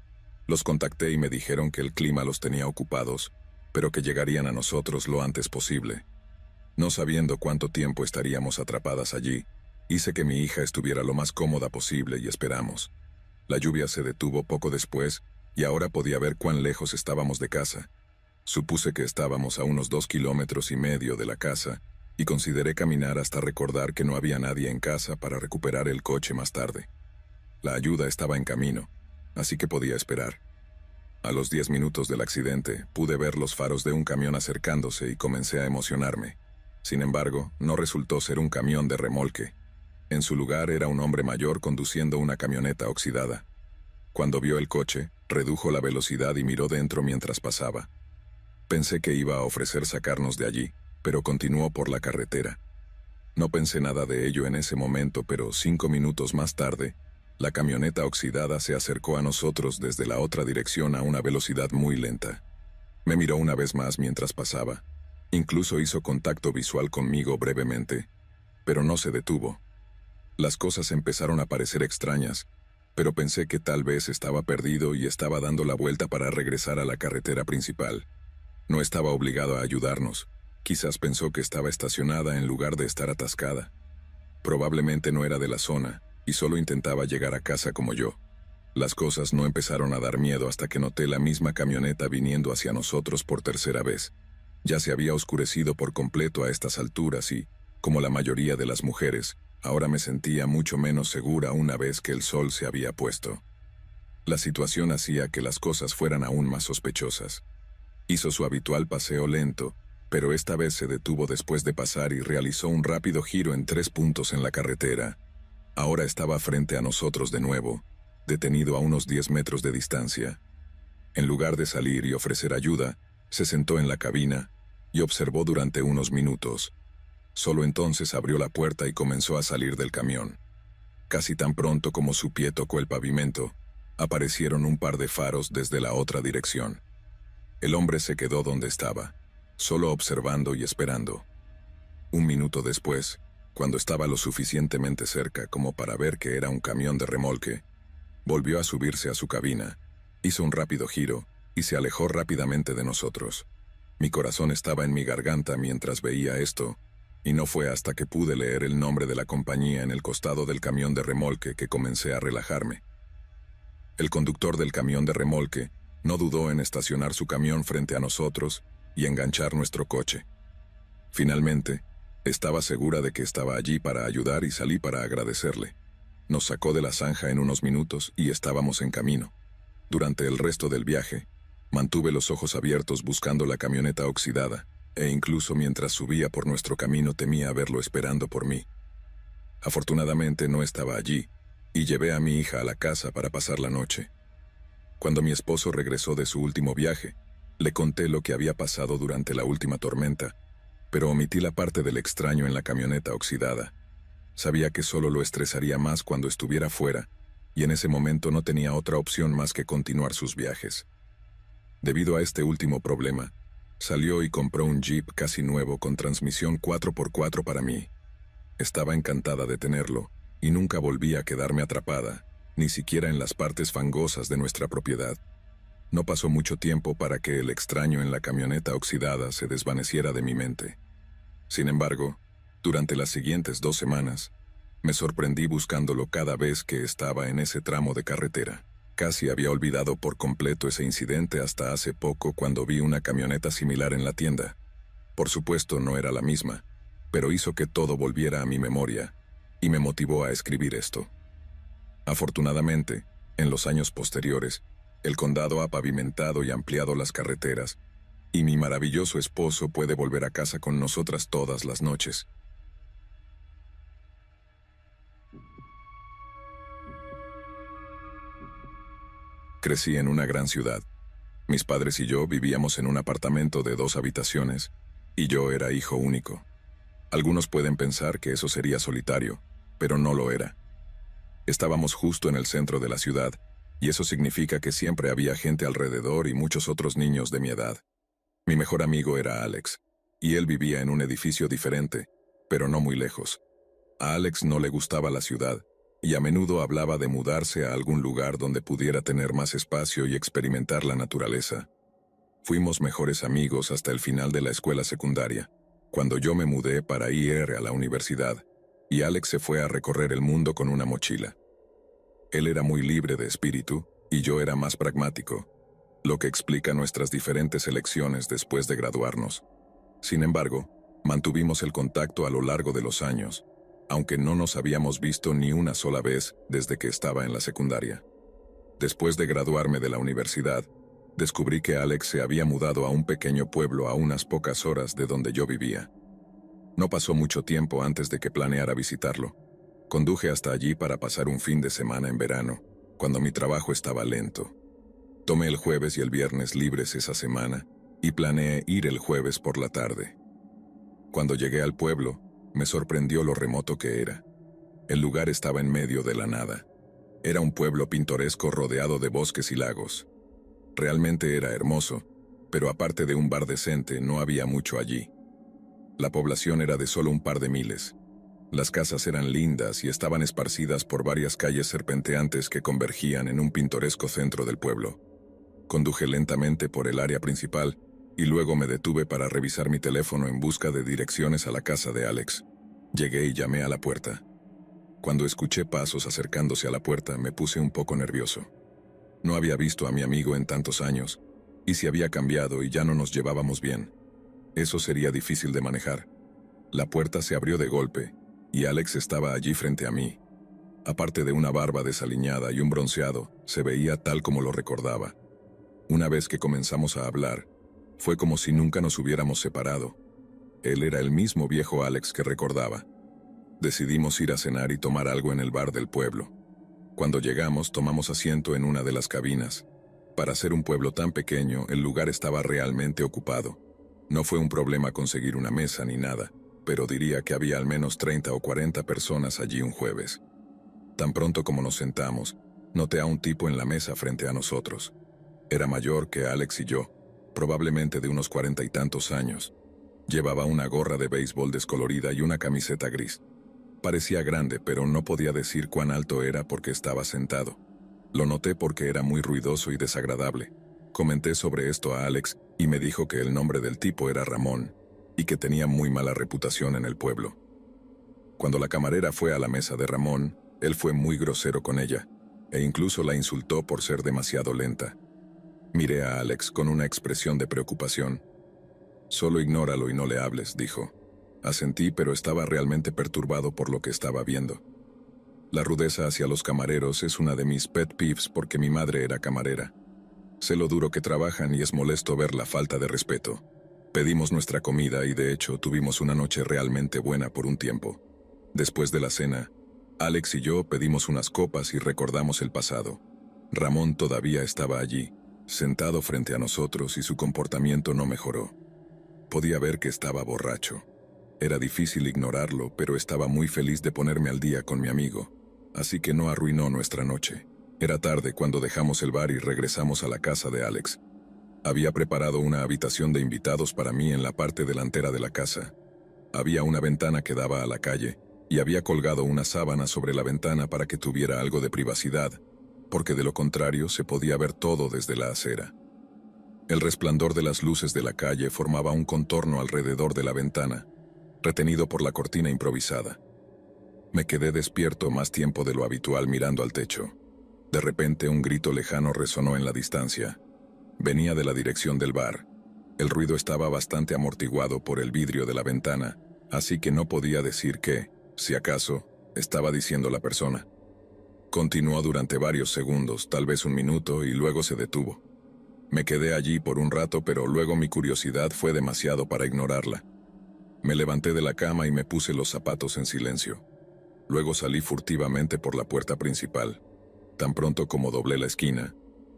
Los contacté y me dijeron que el clima los tenía ocupados, pero que llegarían a nosotros lo antes posible. No sabiendo cuánto tiempo estaríamos atrapadas allí, hice que mi hija estuviera lo más cómoda posible y esperamos. La lluvia se detuvo poco después y ahora podía ver cuán lejos estábamos de casa. Supuse que estábamos a unos 2,5 kilómetros de la casa, y consideré caminar hasta recordar que no había nadie en casa para recuperar el coche más tarde. La ayuda estaba en camino, así que podía esperar. A los 10 minutos del accidente, pude ver los faros de un camión acercándose y comencé a emocionarme. Sin embargo, no resultó ser un camión de remolque. En su lugar era un hombre mayor conduciendo una camioneta oxidada. Cuando vio el coche, redujo la velocidad y miró dentro mientras pasaba. Pensé que iba a ofrecer sacarnos de allí, pero continuó por la carretera. No pensé nada de ello en ese momento, pero 5 minutos más tarde, la camioneta oxidada se acercó a nosotros desde la otra dirección a una velocidad muy lenta. Me miró una vez más mientras pasaba. Incluso hizo contacto visual conmigo brevemente, pero no se detuvo. Las cosas empezaron a parecer extrañas, pero pensé que tal vez estaba perdido y estaba dando la vuelta para regresar a la carretera principal. No estaba obligado a ayudarnos. Quizás pensó que estaba estacionada en lugar de estar atascada. Probablemente no era de la zona, y solo intentaba llegar a casa como yo. Las cosas no empezaron a dar miedo hasta que noté la misma camioneta viniendo hacia nosotros por tercera vez. Ya se había oscurecido por completo a estas alturas y, como la mayoría de las mujeres, ahora me sentía mucho menos segura una vez que el sol se había puesto. La situación hacía que las cosas fueran aún más sospechosas. Hizo su habitual paseo lento, pero esta vez se detuvo después de pasar y realizó un rápido giro en 3 puntos en la carretera. Ahora estaba frente a nosotros de nuevo, detenido a unos 10 metros de distancia. En lugar de salir y ofrecer ayuda, se sentó en la cabina y observó durante unos minutos. Solo entonces abrió la puerta y comenzó a salir del camión. Casi tan pronto como su pie tocó el pavimento, aparecieron un par de faros desde la otra dirección. El hombre se quedó donde estaba, solo observando y esperando. Un minuto después, cuando estaba lo suficientemente cerca como para ver que era un camión de remolque, volvió a subirse a su cabina, hizo un rápido giro y se alejó rápidamente de nosotros. Mi corazón estaba en mi garganta mientras veía esto, y no fue hasta que pude leer el nombre de la compañía en el costado del camión de remolque que comencé a relajarme. El conductor del camión de remolque no dudó en estacionar su camión frente a nosotros y enganchar nuestro coche. Finalmente, estaba segura de que estaba allí para ayudar y salí para agradecerle. Nos sacó de la zanja en unos minutos y estábamos en camino. Durante el resto del viaje, mantuve los ojos abiertos buscando la camioneta oxidada, e incluso mientras subía por nuestro camino temía verlo esperando por mí. Afortunadamente no estaba allí, y llevé a mi hija a la casa para pasar la noche. Cuando mi esposo regresó de su último viaje, le conté lo que había pasado durante la última tormenta, pero omití la parte del extraño en la camioneta oxidada. Sabía que solo lo estresaría más cuando estuviera fuera, y en ese momento no tenía otra opción más que continuar sus viajes. Debido a este último problema, salió y compró un Jeep casi nuevo con transmisión 4x4 para mí. Estaba encantada de tenerlo, y nunca volví a quedarme atrapada, ni siquiera en las partes fangosas de nuestra propiedad. No pasó mucho tiempo para que el extraño en la camioneta oxidada se desvaneciera de mi mente. Sin embargo, durante las siguientes 2 semanas, me sorprendí buscándolo cada vez que estaba en ese tramo de carretera. Casi había olvidado por completo ese incidente hasta hace poco cuando vi una camioneta similar en la tienda. Por supuesto no era la misma, pero hizo que todo volviera a mi memoria, y me motivó a escribir esto. Afortunadamente, en los años posteriores, el condado ha pavimentado y ampliado las carreteras, y mi maravilloso esposo puede volver a casa con nosotras todas las noches. Crecí en una gran ciudad. Mis padres y yo vivíamos en un apartamento de 2 habitaciones, y yo era hijo único. Algunos pueden pensar que eso sería solitario, pero no lo era. Estábamos justo en el centro de la ciudad, y eso significa que siempre había gente alrededor y muchos otros niños de mi edad. Mi mejor amigo era Alex, y él vivía en un edificio diferente, pero no muy lejos. A Alex no le gustaba la ciudad, y a menudo hablaba de mudarse a algún lugar donde pudiera tener más espacio y experimentar la naturaleza. Fuimos mejores amigos hasta el final de la escuela secundaria, cuando yo me mudé para ir a la universidad, y Alex se fue a recorrer el mundo con una mochila. Él era muy libre de espíritu, y yo era más pragmático, lo que explica nuestras diferentes elecciones después de graduarnos. Sin embargo, mantuvimos el contacto a lo largo de los años, aunque no nos habíamos visto ni una sola vez desde que estaba en la secundaria. Después de graduarme de la universidad, descubrí que Alex se había mudado a un pequeño pueblo a unas pocas horas de donde yo vivía. No pasó mucho tiempo antes de que planeara visitarlo. Conduje hasta allí para pasar un fin de semana en verano, cuando mi trabajo estaba lento. Tomé el jueves y el viernes libres esa semana, y planeé ir el jueves por la tarde. Cuando llegué al pueblo, me sorprendió lo remoto que era. El lugar estaba en medio de la nada. Era un pueblo pintoresco rodeado de bosques y lagos. Realmente era hermoso, pero aparte de un bar decente, no había mucho allí. La población era de solo un par de miles. Las casas eran lindas y estaban esparcidas por varias calles serpenteantes que convergían en un pintoresco centro del pueblo. Conduje lentamente por el área principal y luego me detuve para revisar mi teléfono en busca de direcciones a la casa de Alex. Llegué y llamé a la puerta. Cuando escuché pasos acercándose a la puerta, me puse un poco nervioso. No había visto a mi amigo en tantos años, y si había cambiado y ya no nos llevábamos bien. Eso sería difícil de manejar. La puerta se abrió de golpe, y Alex estaba allí frente a mí. Aparte de una barba desaliñada y un bronceado, se veía tal como lo recordaba. Una vez que comenzamos a hablar, fue como si nunca nos hubiéramos separado. Él era el mismo viejo Alex que recordaba. Decidimos ir a cenar y tomar algo en el bar del pueblo. Cuando llegamos, tomamos asiento en una de las cabinas. Para ser un pueblo tan pequeño, el lugar estaba realmente ocupado. No fue un problema conseguir una mesa ni nada, pero diría que había al menos 30 o 40 personas allí un jueves. Tan pronto como nos sentamos, noté a un tipo en la mesa frente a nosotros. Era mayor que Alex y yo, probablemente de unos 40 y tantos años. Llevaba una gorra de béisbol descolorida y una camiseta gris. Parecía grande, pero no podía decir cuán alto era porque estaba sentado. Lo noté porque era muy ruidoso y desagradable. Comenté sobre esto a Alex y me dijo que el nombre del tipo era Ramón y que tenía muy mala reputación en el pueblo. Cuando la camarera fue a la mesa de Ramón, él fue muy grosero con ella e incluso la insultó por ser demasiado lenta. Miré a Alex con una expresión de preocupación. «Solo ignóralo y no le hables», dijo. Asentí, pero estaba realmente perturbado por lo que estaba viendo. La rudeza hacia los camareros es una de mis pet peeves porque mi madre era camarera. Sé lo duro que trabajan y es molesto ver la falta de respeto. Pedimos nuestra comida y de hecho tuvimos una noche realmente buena por un tiempo. Después de la cena, Alex y yo pedimos unas copas y recordamos el pasado. Ramón todavía estaba allí, sentado frente a nosotros y su comportamiento no mejoró. Podía ver que estaba borracho. Era difícil ignorarlo, pero estaba muy feliz de ponerme al día con mi amigo, así que no arruinó nuestra noche. Era tarde cuando dejamos el bar y regresamos a la casa de Alex. Había preparado una habitación de invitados para mí en la parte delantera de la casa. Había una ventana que daba a la calle, y había colgado una sábana sobre la ventana para que tuviera algo de privacidad, porque de lo contrario se podía ver todo desde la acera. El resplandor de las luces de la calle formaba un contorno alrededor de la ventana, retenido por la cortina improvisada. Me quedé despierto más tiempo de lo habitual mirando al techo. De repente un grito lejano resonó en la distancia. Venía de la dirección del bar. El ruido estaba bastante amortiguado por el vidrio de la ventana, así que no podía decir qué, si acaso, estaba diciendo la persona. Continuó durante varios segundos, tal vez un minuto, y luego se detuvo. Me quedé allí por un rato, pero luego mi curiosidad fue demasiado para ignorarla. Me levanté de la cama y me puse los zapatos en silencio. Luego salí furtivamente por la puerta principal. Tan pronto como doblé la esquina,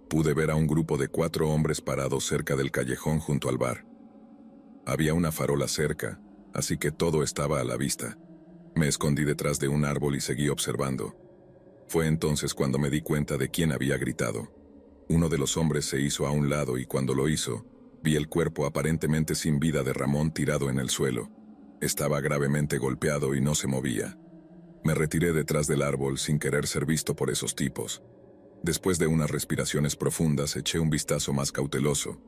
pude ver a un grupo de 4 hombres parados cerca del callejón junto al bar. Había una farola cerca, así que todo estaba a la vista. Me escondí detrás de un árbol y seguí observando. Fue entonces cuando me di cuenta de quién había gritado. Uno de los hombres se hizo a un lado y cuando lo hizo, vi el cuerpo aparentemente sin vida de Ramón tirado en el suelo. Estaba gravemente golpeado y no se movía. Me retiré detrás del árbol sin querer ser visto por esos tipos. Después de unas respiraciones profundas, eché un vistazo más cauteloso.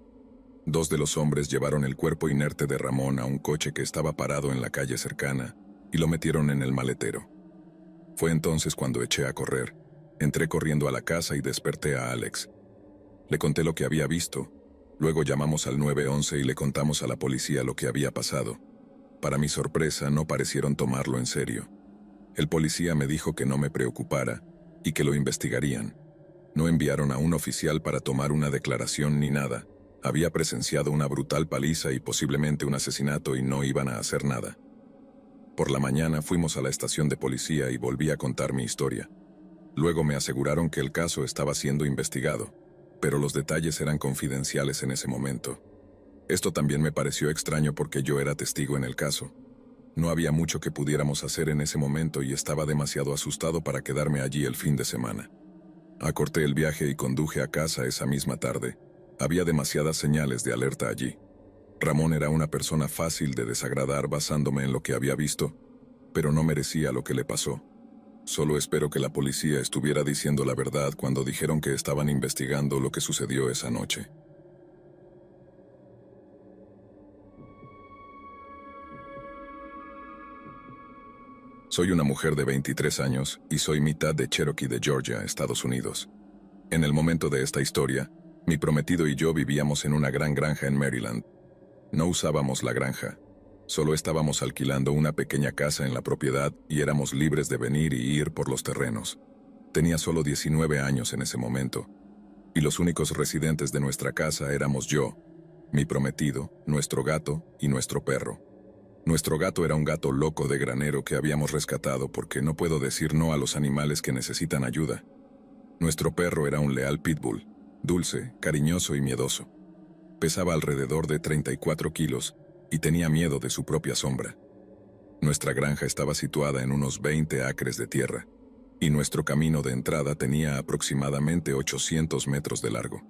2 de los hombres llevaron el cuerpo inerte de Ramón a un coche que estaba parado en la calle cercana y lo metieron en el maletero. Fue entonces cuando eché a correr. Entré corriendo a la casa y desperté a Alex. Le conté lo que había visto. Luego llamamos al 911 y le contamos a la policía lo que había pasado. Para mi sorpresa, no parecieron tomarlo en serio. El policía me dijo que no me preocupara y que lo investigarían. No enviaron a un oficial para tomar una declaración ni nada. Había presenciado una brutal paliza y posiblemente un asesinato y no iban a hacer nada. Por la mañana fuimos a la estación de policía y volví a contar mi historia. Luego me aseguraron que el caso estaba siendo investigado, pero los detalles eran confidenciales en ese momento. Esto también me pareció extraño porque yo era testigo en el caso. No había mucho que pudiéramos hacer en ese momento y estaba demasiado asustado para quedarme allí el fin de semana. Acorté el viaje y conduje a casa esa misma tarde. Había demasiadas señales de alerta allí. Ramón era una persona fácil de desagradar basándome en lo que había visto, pero no merecía lo que le pasó. Solo espero que la policía estuviera diciendo la verdad cuando dijeron que estaban investigando lo que sucedió esa noche. Soy una mujer de 23 años y soy mitad de Cherokee de Georgia, Estados Unidos. En el momento de esta historia, mi prometido y yo vivíamos en una gran granja en Maryland. No usábamos la granja, solo estábamos alquilando una pequeña casa en la propiedad y éramos libres de venir y ir por los terrenos. Tenía solo 19 años en ese momento, y los únicos residentes de nuestra casa éramos yo, mi prometido, nuestro gato y nuestro perro. Nuestro gato era un gato loco de granero que habíamos rescatado porque no puedo decir no a los animales que necesitan ayuda. Nuestro perro era un leal pitbull, dulce, cariñoso y miedoso. Pesaba alrededor de 34 kilos y tenía miedo de su propia sombra. Nuestra granja estaba situada en unos 20 acres de tierra. y nuestro camino de entrada tenía aproximadamente 800 metros de largo.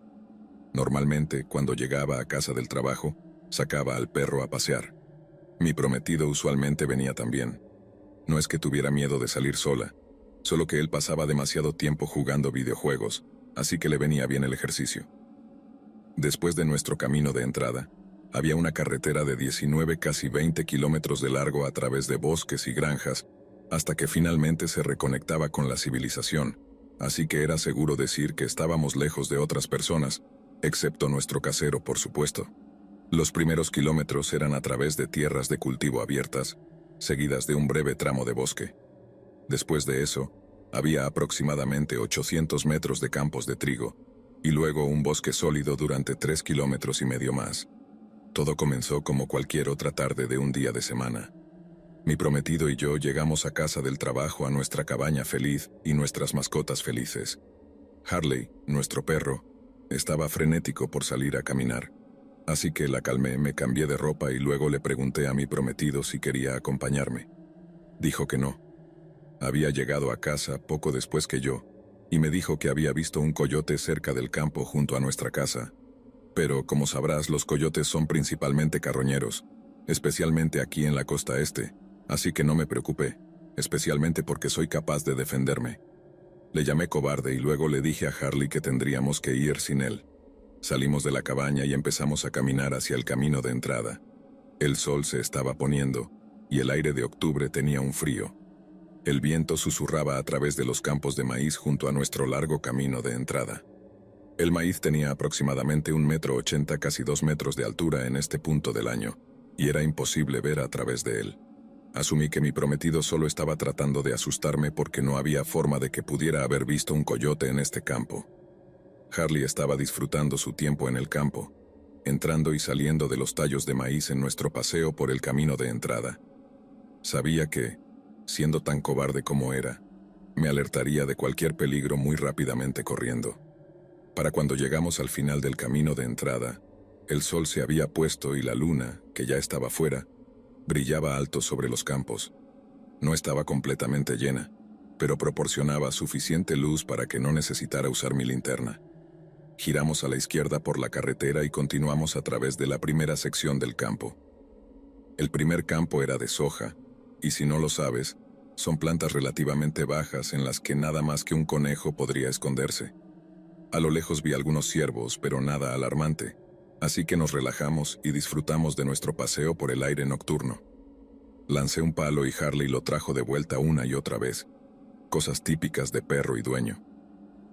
Normalmente, cuando llegaba a casa del trabajo, sacaba al perro a pasear. Mi prometido usualmente venía también. No es que tuviera miedo de salir sola, solo que él pasaba demasiado tiempo jugando videojuegos, así que le venía bien el ejercicio. Después de nuestro camino de entrada, había una carretera de 19 casi 20 kilómetros de largo a través de bosques y granjas, hasta que finalmente se reconectaba con la civilización, así que era seguro decir que estábamos lejos de otras personas, excepto nuestro casero, por supuesto. Los primeros kilómetros eran a través de tierras de cultivo abiertas, seguidas de un breve tramo de bosque. Después de eso, había aproximadamente 800 metros de campos de trigo, y luego un bosque sólido durante 3,5 kilómetros más. Todo comenzó como cualquier otra tarde de un día de semana. Mi prometido y yo llegamos a casa del trabajo a nuestra cabaña feliz y nuestras mascotas felices. Harley, nuestro perro, estaba frenético por salir a caminar. Así que la calmé, me cambié de ropa y luego le pregunté a mi prometido si quería acompañarme. Dijo que no. Había llegado a casa poco después que yo, y me dijo que había visto un coyote cerca del campo junto a nuestra casa. Pero, como sabrás, los coyotes son principalmente carroñeros, especialmente aquí en la costa este, así que no me preocupé, especialmente porque soy capaz de defenderme. Le llamé cobarde y luego le dije a Harley que tendríamos que ir sin él. Salimos de la cabaña y empezamos a caminar hacia el camino de entrada. El sol se estaba poniendo, y el aire de octubre tenía un frío. El viento susurraba a través de los campos de maíz junto a nuestro largo camino de entrada. El maíz tenía aproximadamente 1,80 m, casi 2 metros de altura en este punto del año, y era imposible ver a través de él. Asumí que mi prometido solo estaba tratando de asustarme porque no había forma de que pudiera haber visto un coyote en este campo. Harley estaba disfrutando su tiempo en el campo, entrando y saliendo de los tallos de maíz en nuestro paseo por el camino de entrada. Sabía que, siendo tan cobarde como era, me alertaría de cualquier peligro muy rápidamente corriendo. Para cuando llegamos al final del camino de entrada, el sol se había puesto y la luna, que ya estaba fuera, brillaba alto sobre los campos. No estaba completamente llena, pero proporcionaba suficiente luz para que no necesitara usar mi linterna. Giramos a la izquierda por la carretera y continuamos a través de la primera sección del campo. El primer campo era de soja, y si no lo sabes, son plantas relativamente bajas en las que nada más que un conejo podría esconderse. A lo lejos vi algunos ciervos, pero nada alarmante, así que nos relajamos y disfrutamos de nuestro paseo por el aire nocturno. Lancé un palo y Harley lo trajo de vuelta una y otra vez, cosas típicas de perro y dueño.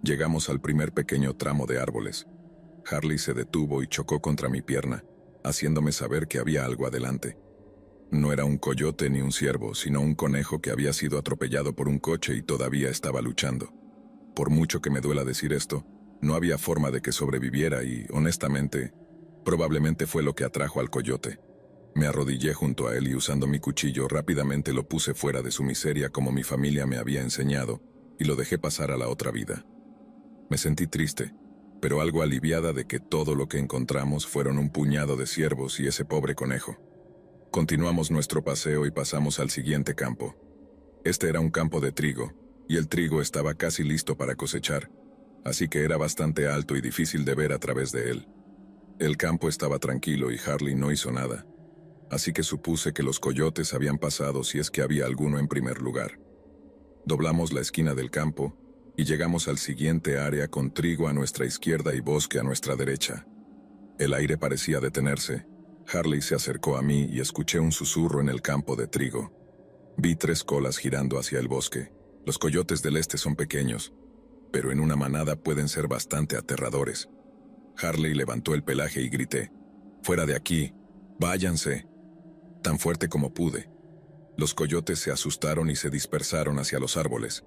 Llegamos al primer pequeño tramo de árboles. Harley se detuvo y chocó contra mi pierna, haciéndome saber que había algo adelante. No era un coyote ni un ciervo, sino un conejo que había sido atropellado por un coche y todavía estaba luchando. Por mucho que me duela decir esto, no había forma de que sobreviviera y, honestamente, probablemente fue lo que atrajo al coyote. Me arrodillé junto a él y usando mi cuchillo rápidamente lo puse fuera de su miseria como mi familia me había enseñado, y lo dejé pasar a la otra vida. Me sentí triste, pero algo aliviada de que todo lo que encontramos fueron un puñado de ciervos y ese pobre conejo. Continuamos nuestro paseo y pasamos al siguiente campo. Este era un campo de trigo, y el trigo estaba casi listo para cosechar, así que era bastante alto y difícil de ver a través de él. El campo estaba tranquilo y Harley no hizo nada, así que supuse que los coyotes habían pasado si es que había alguno en primer lugar. Doblamos la esquina del campo y llegamos al siguiente área con trigo a nuestra izquierda y bosque a nuestra derecha. El aire parecía detenerse. Harley se acercó a mí y escuché un susurro en el campo de trigo. Vi 3 colas girando hacia el bosque. Los coyotes del este son pequeños, pero en una manada pueden ser bastante aterradores. Harley levantó el pelaje y grité: «¡Fuera de aquí! ¡Váyanse!», tan fuerte como pude. Los coyotes se asustaron y se dispersaron hacia los árboles.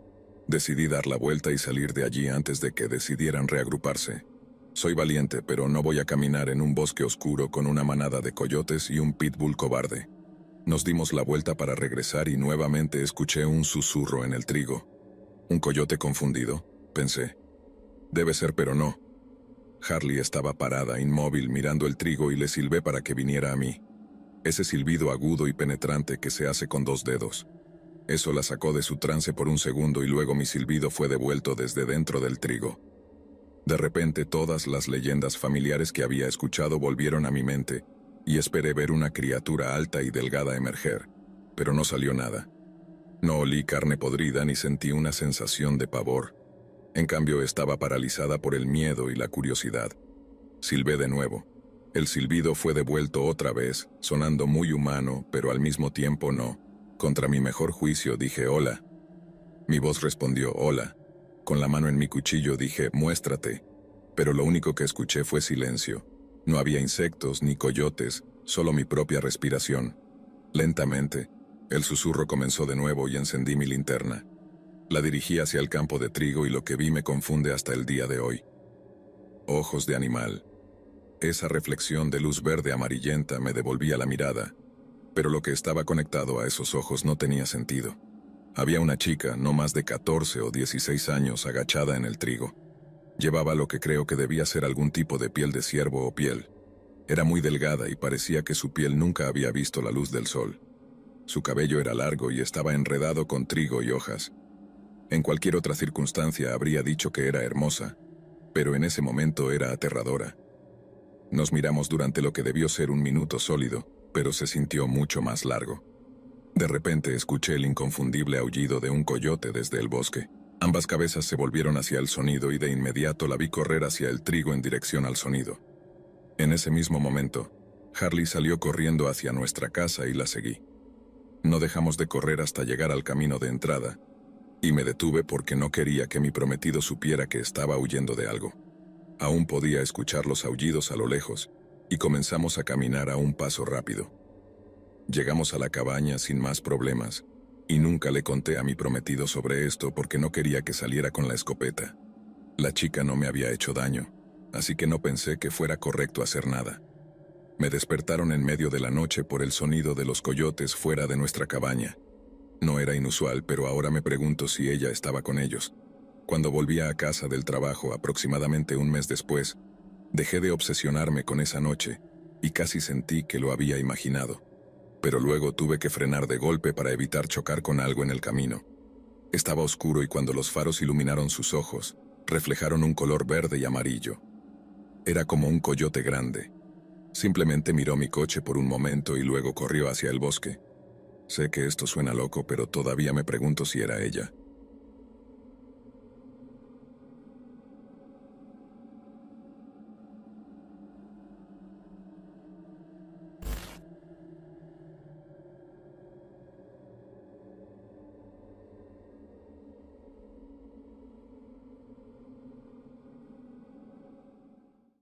Decidí dar la vuelta y salir de allí antes de que decidieran reagruparse. Soy valiente, pero no voy a caminar en un bosque oscuro con una manada de coyotes y un pitbull cobarde. Nos dimos la vuelta para regresar y nuevamente escuché un susurro en el trigo. ¿Un coyote confundido?, pensé. Debe ser, pero no. Harley estaba parada, inmóvil, mirando el trigo y le silbé para que viniera a mí. Ese silbido agudo y penetrante que se hace con 2 dedos. Eso la sacó de su trance por un segundo y luego mi silbido fue devuelto desde dentro del trigo. De repente todas las leyendas familiares que había escuchado volvieron a mi mente y esperé ver una criatura alta y delgada emerger, pero no salió nada. No olí carne podrida ni sentí una sensación de pavor. En cambio estaba paralizada por el miedo y la curiosidad. Silbé de nuevo. El silbido fue devuelto otra vez, sonando muy humano, pero al mismo tiempo no. Contra mi mejor juicio dije hola. Mi voz respondió hola. Con la mano en mi cuchillo dije muéstrate. Pero lo único que escuché fue silencio. No había insectos ni coyotes, solo mi propia respiración. Lentamente, el susurro comenzó de nuevo y encendí mi linterna. La dirigí hacia el campo de trigo y lo que vi me confunde hasta el día de hoy. Ojos de animal. Esa reflexión de luz verde amarillenta me devolvía la mirada, pero lo que estaba conectado a esos ojos no tenía sentido. Había una chica, no más de 14 o 16 años, agachada en el trigo. Llevaba lo que creo que debía ser algún tipo de piel de ciervo o piel. Era muy delgada y parecía que su piel nunca había visto la luz del sol. Su cabello era largo y estaba enredado con trigo y hojas. En cualquier otra circunstancia habría dicho que era hermosa, pero en ese momento era aterradora. Nos miramos durante lo que debió ser un minuto sólido, pero se sintió mucho más largo. De repente escuché el inconfundible aullido de un coyote desde el bosque. Ambas cabezas se volvieron hacia el sonido y de inmediato la vi correr hacia el trigo en dirección al sonido. En ese mismo momento, Harley salió corriendo hacia nuestra casa y la seguí. No dejamos de correr hasta llegar al camino de entrada, y me detuve porque no quería que mi prometido supiera que estaba huyendo de algo. Aún podía escuchar los aullidos a lo lejos, y comenzamos a caminar a un paso rápido. Llegamos a la cabaña sin más problemas, y nunca le conté a mi prometido sobre esto porque no quería que saliera con la escopeta. La chica no me había hecho daño, así que no pensé que fuera correcto hacer nada. Me despertaron en medio de la noche por el sonido de los coyotes fuera de nuestra cabaña. No era inusual, pero ahora me pregunto si ella estaba con ellos. Cuando volvía a casa del trabajo aproximadamente un mes después, dejé de obsesionarme con esa noche y casi sentí que lo había imaginado. Pero luego tuve que frenar de golpe para evitar chocar con algo en el camino. Estaba oscuro y cuando los faros iluminaron sus ojos, reflejaron un color verde y amarillo. Era como un coyote grande. Simplemente miró mi coche por un momento y luego corrió hacia el bosque. Sé que esto suena loco, pero todavía me pregunto si era ella.